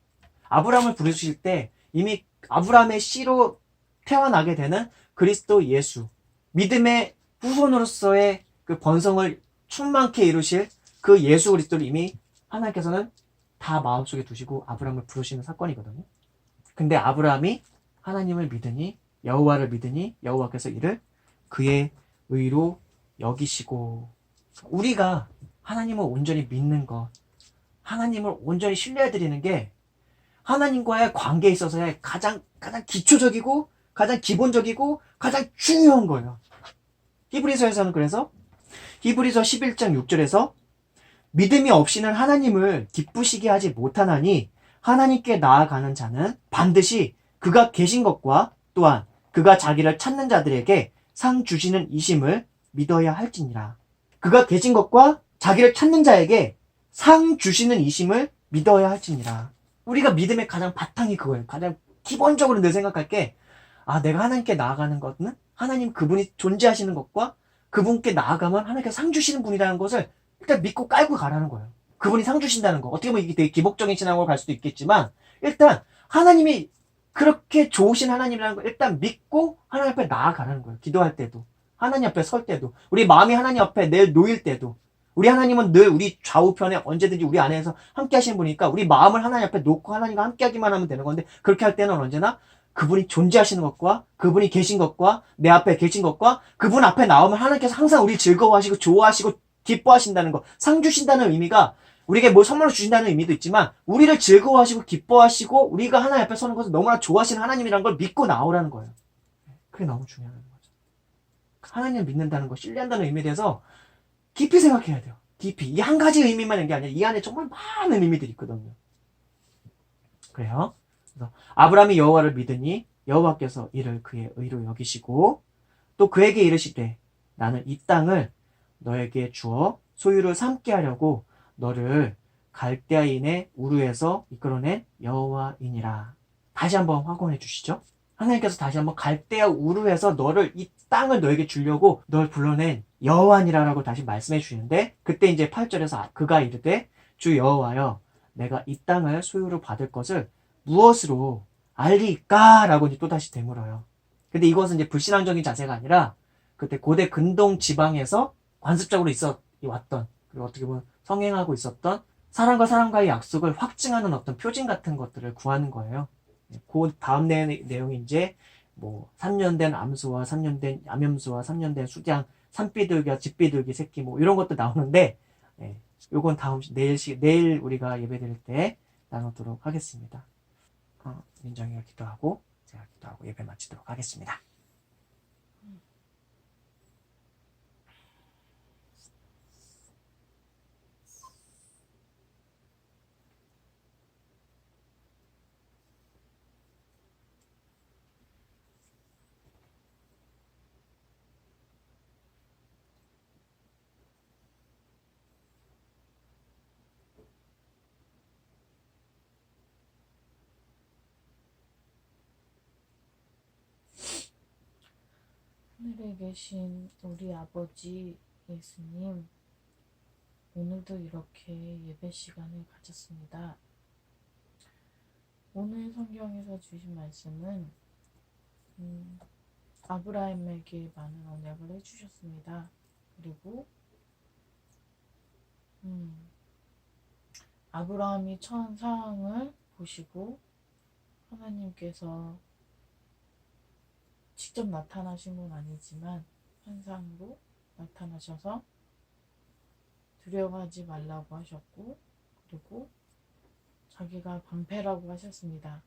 아브라함을 부르실 때 이미 아브라함의 씨로 태어나게 되는 그리스도 예수, 믿음의 후손으로서의 그 번성을 충만케 이루실 그 예수 그리스도를 이미 하나님께서는 다 마음속에 두시고 아브라함을 부르시는 사건이거든요. 근데 아브라함이 하나님을 믿으니 여호와를 믿으니 여호와께서 이를 그의 의로 여기시고 우리가 하나님을 온전히 믿는 것, 하나님을 온전히 신뢰해드리는 게 하나님과의 관계에 있어서의 가장 기초적이고 가장 기본적이고 가장 중요한 거예요. 히브리서에서는 그래서 히브리서 11장 6절에서 믿음이 없이는 하나님을 기쁘시게 하지 못하나니 하나님께 나아가는 자는 반드시 그가 계신 것과 또한 그가 자기를 찾는 자들에게 상 주시는 이심을 믿어야 할지니라. 그가 계신 것과 자기를 찾는 자에게 상 주시는 이심을 믿어야 할지니라. 우리가 믿음의 가장 바탕이 그거예요. 가장 기본적으로 늘 생각할 게, 내가 하나님께 나아가는 것은 하나님 그분이 존재하시는 것과 그분께 나아가면 하나님께 상 주시는 분이라는 것을 일단 믿고 깔고 가라는 거예요. 그분이 상 주신다는 거. 어떻게 보면 이게 되게 기복적인 신앙으로 갈 수도 있겠지만, 일단 하나님이 그렇게 좋으신 하나님이라는 걸 일단 믿고 하나님 앞에 나아가라는 거예요. 기도할 때도, 하나님 앞에 설 때도, 우리 마음이 하나님 앞에 늘 놓일 때도, 우리 하나님은 늘 우리 좌우편에 언제든지 우리 안에서 함께 하시는 분이니까 우리 마음을 하나님 앞에 놓고 하나님과 함께 하기만 하면 되는 건데, 그렇게 할 때는 언제나 그분이 존재하시는 것과 그분이 계신 것과 내 앞에 계신 것과 그분 앞에 나오면 하나님께서 항상 우리 즐거워하시고 좋아하시고 기뻐하신다는 것, 상 주신다는 의미가 우리에게 뭘 선물로 주신다는 의미도 있지만 우리를 즐거워하시고 기뻐하시고 우리가 하나님 앞에 서는 것을 너무나 좋아하시는 하나님이라는 걸 믿고 나오라는 거예요. 그게 너무 중요한 거죠. 하나님을 믿는다는 것, 신뢰한다는 의미에 대해서 깊이 생각해야 돼요. 깊이. 이 한 가지 의미만 있는 게 아니라 이 안에 정말 많은 의미들이 있거든요. 그래요. 그래서 아브라함이 여호와를 믿으니 여호와께서 이를 그의 의로 여기시고 또 그에게 이르시되 나는 이 땅을 너에게 주어 소유를 삼게 하려고 너를 갈대아인의 우르에서 이끌어낸 여호와이니라. 다시 한번 확인해 주시죠. 하나님께서 다시 한번 갈대아 우르에서 너를 이 땅을 너에게 주려고 널 불러낸 여호와니라라고 다시 말씀해 주시는데, 그때 이제 8절에서 그가 이르되 주 여호와여 내가 이 땅을 소유로 받을 것을 무엇으로 알리까? 라고 또 다시 되물어요. 근데 이것은 이제 불신앙적인 자세가 아니라 그때 고대 근동 지방에서 관습적으로 있어 왔던, 그리고 어떻게 보면 성행하고 있었던 사람과 사람과의 약속을 확증하는 어떤 표징 같은 것들을 구하는 거예요. 그 다음 내용이 이제 뭐 3년 된 암수와 3년 된 암염수와 3년 된 수장, 산비둘기와 집비둘기 새끼 뭐 이런 것도 나오는데, 요건 내일 우리가 예배드릴 때 나누도록 하겠습니다. 민정이가 기도하고 제가 기도하고 예배 마치도록 하겠습니다. 하늘에 계신 우리 아버지 예수님, 오늘도 이렇게 예배 시간을 가졌습니다. 오늘 성경에서 주신 말씀은 아브라함에게 많은 언약을 해주셨습니다. 그리고 아브라함이 처한 상황을 보시고 하나님께서 직접 나타나신 건 아니지만 환상으로 나타나셔서 두려워하지 말라고 하셨고, 그리고 자기가 방패라고 하셨습니다.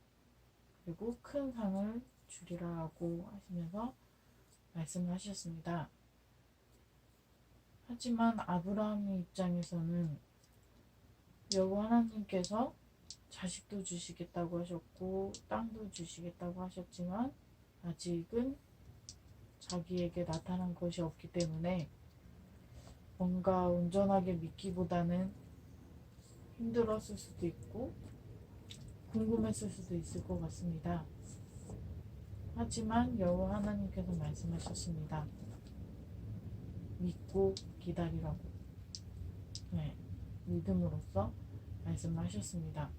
그리고 큰 상을 주리라고 하시면서 말씀을 하셨습니다. 하지만 아브라함의 입장에서는 여호와 하나님께서 자식도 주시겠다고 하셨고 땅도 주시겠다고 하셨지만 아직은 자기에게 나타난 것이 없기 때문에 뭔가 온전하게 믿기보다는 힘들었을 수도 있고 궁금했을 수도 있을 것 같습니다. 하지만 여호와 하나님께서 말씀하셨습니다. 믿고 기다리라고. 믿음으로써 말씀하셨습니다.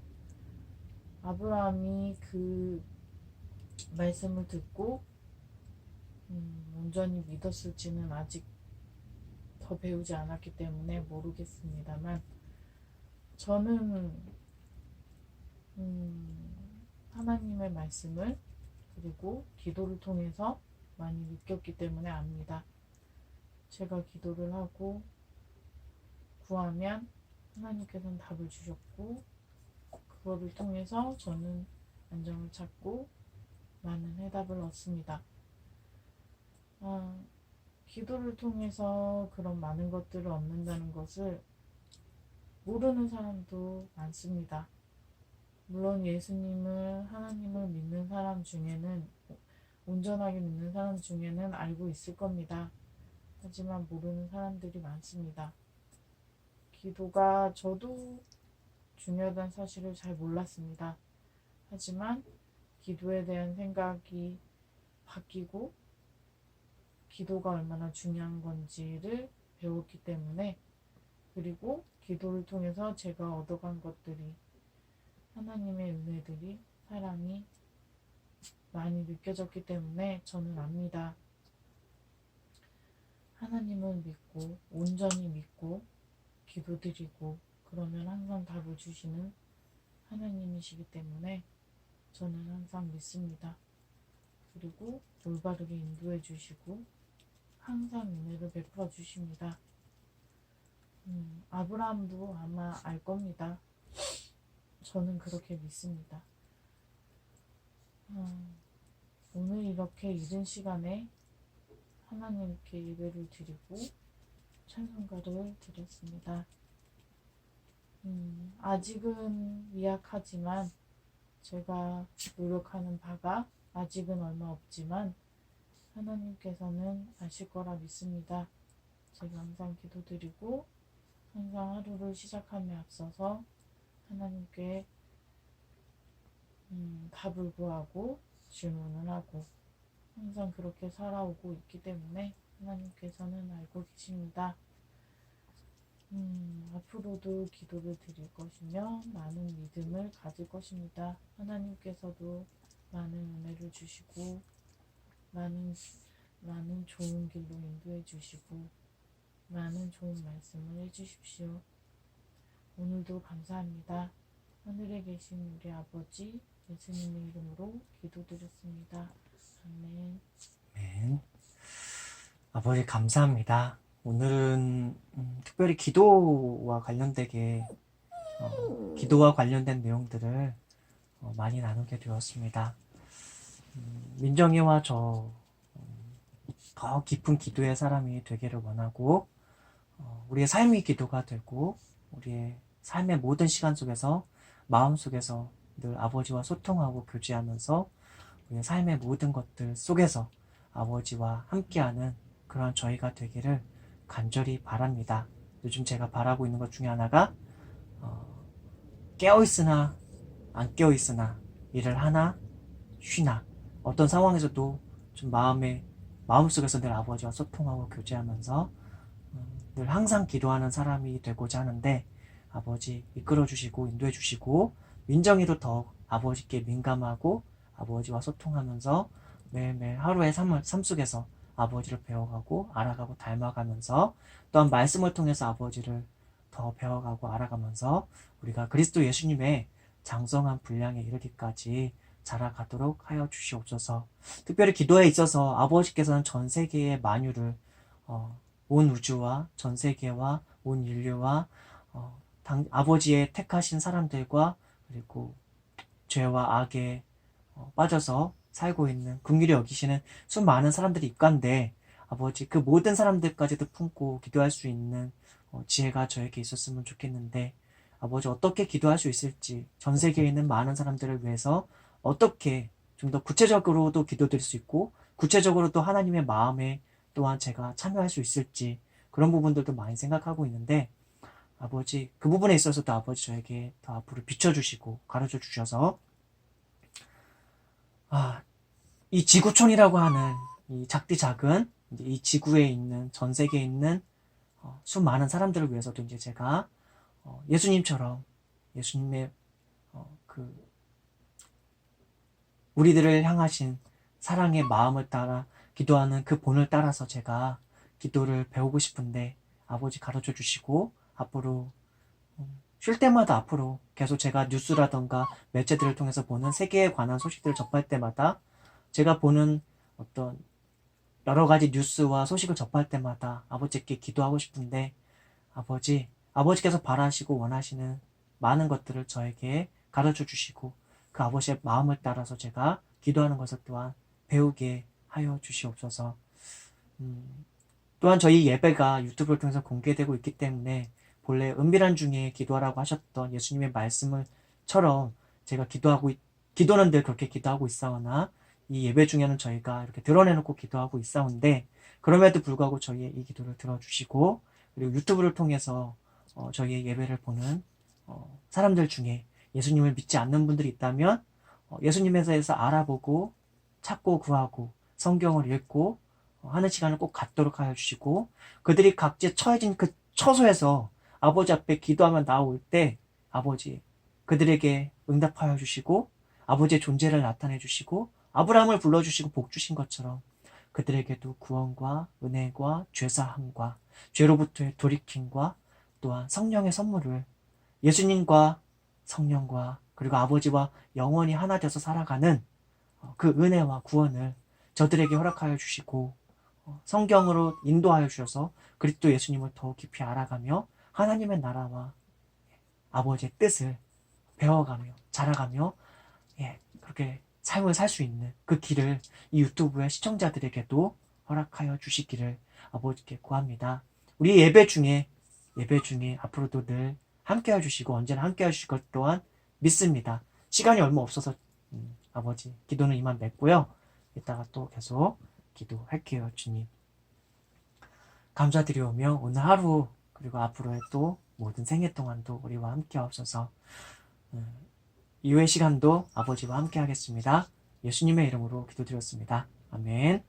아브라함이 그 말씀을 듣고 온전히 믿었을지는 아직 더 배우지 않았기 때문에 모르겠습니다만, 저는 하나님의 말씀을 그리고 기도를 통해서 많이 느꼈기 때문에 압니다. 제가 기도를 하고 구하면 하나님께서는 답을 주셨고 그거를 통해서 저는 안정을 찾고 많은 해답을 얻습니다. 기도를 통해서 그런 많은 것들을 얻는다는 것을 모르는 사람도 많습니다. 물론 예수님을, 하나님을 믿는 사람 중에는, 온전하게 믿는 사람 중에는 알고 있을 겁니다. 하지만 모르는 사람들이 많습니다. 기도가 저도 중요하다는 사실을 잘 몰랐습니다. 하지만 기도에 대한 생각이 바뀌고 기도가 얼마나 중요한 건지를 배웠기 때문에, 그리고 기도를 통해서 제가 얻어간 것들이, 하나님의 은혜들이, 사랑이 많이 느껴졌기 때문에 저는 압니다. 하나님을 믿고 온전히 믿고 기도드리고 그러면 항상 답을 주시는 하나님이시기 때문에 저는 항상 믿습니다. 그리고 올바르게 인도해 주시고 항상 은혜를 베풀어 주십니다. 아브라함도 아마 알 겁니다. 저는 그렇게 믿습니다. 오늘 이렇게 이른 시간에 하나님께 예배를 드리고 찬송가를 드렸습니다. 아직은 미약하지만 제가 노력하는 바가 아직은 얼마 없지만 하나님께서는 아실 거라 믿습니다. 제가 항상 기도드리고 항상 하루를 시작함에 앞서서 하나님께 답을 구하고 질문을 하고 항상 그렇게 살아오고 있기 때문에 하나님께서는 알고 계십니다. 앞으로도 기도를 드릴 것이며 많은 믿음을 가질 것입니다. 하나님께서도 많은 은혜를 주시고 많은 좋은 길로 인도해 주시고 많은 좋은 말씀을 해주십시오. 오늘도 감사합니다. 하늘에 계신 우리 아버지 예수님의 이름으로 기도드렸습니다. 아멘. 아멘. 아버지 감사합니다. 오늘은 특별히 기도와 관련된 내용들을 많이 나누게 되었습니다. 민정이와 저 더 깊은 기도의 사람이 되기를 원하고 우리의 삶이 기도가 되고 우리의 삶의 모든 시간 속에서 마음속에서 늘 아버지와 소통하고 교제하면서 우리의 삶의 모든 것들 속에서 아버지와 함께하는 그런 저희가 되기를 간절히 바랍니다. 요즘 제가 바라고 있는 것 중에 하나가 깨어있으나 안 깨어있으나 일을 하나 쉬나 어떤 상황에서도 좀 마음속에서 늘 아버지와 소통하고 교제하면서 늘 항상 기도하는 사람이 되고자 하는데 아버지 이끌어주시고 인도해주시고 민정이도 더욱 아버지께 민감하고 아버지와 소통하면서 매일매일 하루의 삶 속에서 아버지를 배워가고 알아가고 닮아가면서 또한 말씀을 통해서 아버지를 더 배워가고 알아가면서 우리가 그리스도 예수님의 장성한 분량에 이르기까지 자라가도록 하여 주시옵소서. 특별히 기도에 있어서 아버지께서는 전 세계의 만유를 온 우주와 전 세계와 온 인류와 아버지의 택하신 사람들과 그리고 죄와 악에 빠져서 살고 있는 긍휼히 여기시는 수많은 사람들이 입간데 아버지 그 모든 사람들까지도 품고 기도할 수 있는 지혜가 저에게 있었으면 좋겠는데 아버지 어떻게 기도할 수 있을지 전 세계에 있는 많은 사람들을 위해서 어떻게 좀 더 구체적으로도 기도드릴 수 있고 구체적으로도 하나님의 마음에 또한 제가 참여할 수 있을지 그런 부분들도 많이 생각하고 있는데 아버지 그 부분에 있어서도 아버지 저에게 더 앞으로 비춰주시고 가르쳐 주셔서 이 지구촌이라고 하는 이 작디 작은 이 지구에 있는 전 세계에 있는 수많은 사람들을 위해서도 이제 제가 예수님처럼 예수님의 우리들을 향하신 사랑의 마음을 따라 기도하는 그 본을 따라서 제가 기도를 배우고 싶은데 아버지 가르쳐 주시고 앞으로 쉴 때마다 앞으로 계속 제가 뉴스라던가 매체들을 통해서 보는 세계에 관한 소식들을 접할 때마다 제가 보는 어떤 여러 가지 뉴스와 소식을 접할 때마다 아버지께 기도하고 싶은데 아버지께서 바라시고 원하시는 많은 것들을 저에게 가르쳐 주시고 그 아버지의 마음을 따라서 제가 기도하는 것을 또한 배우게 하여 주시옵소서. 또한 저희 예배가 유튜브를 통해서 공개되고 있기 때문에 본래 은밀한 중에 기도하라고 하셨던 예수님의 말씀을처럼 제가 기도는 늘 그렇게 기도하고 있사오나 이 예배 중에는 저희가 이렇게 드러내놓고 기도하고 있사온데 그럼에도 불구하고 저희의 이 기도를 들어주시고 그리고 유튜브를 통해서 저희의 예배를 보는 사람들 중에 예수님을 믿지 않는 분들이 있다면 예수님에 대해서 알아보고 찾고 구하고 성경을 읽고 하는 시간을 꼭 갖도록 하여 주시고 그들이 각지 처해진 그 처소에서 아버지 앞에 기도하며 나올 때 아버지 그들에게 응답하여 주시고 아버지의 존재를 나타내 주시고 아브라함을 불러주시고 복 주신 것처럼 그들에게도 구원과 은혜와 죄사함과 죄로부터의 돌이킴과 또한 성령의 선물을 예수님과 성령과 그리고 아버지와 영원히 하나 되어서 살아가는 그 은혜와 구원을 저들에게 허락하여 주시고 성경으로 인도하여 주셔서 그리스도 예수님을 더욱 깊이 알아가며 하나님의 나라와 아버지의 뜻을 배워가며 자라가며 그렇게 삶을 살 수 있는 그 길을 이 유튜브의 시청자들에게도 허락하여 주시기를 아버지께 구합니다. 우리 예배 중에 앞으로도 늘 함께해 주시고 언제나 함께해 주실 것 또한 믿습니다. 시간이 얼마 없어서 아버지 기도는 이만 맺고요. 이따가 또 계속 기도할게요. 주님 감사드리오며 오늘 하루 그리고 앞으로의 또 모든 생애 동안도 우리와 함께 하옵소서. 이후의 시간도 아버지와 함께 하겠습니다. 예수님의 이름으로 기도드렸습니다. 아멘.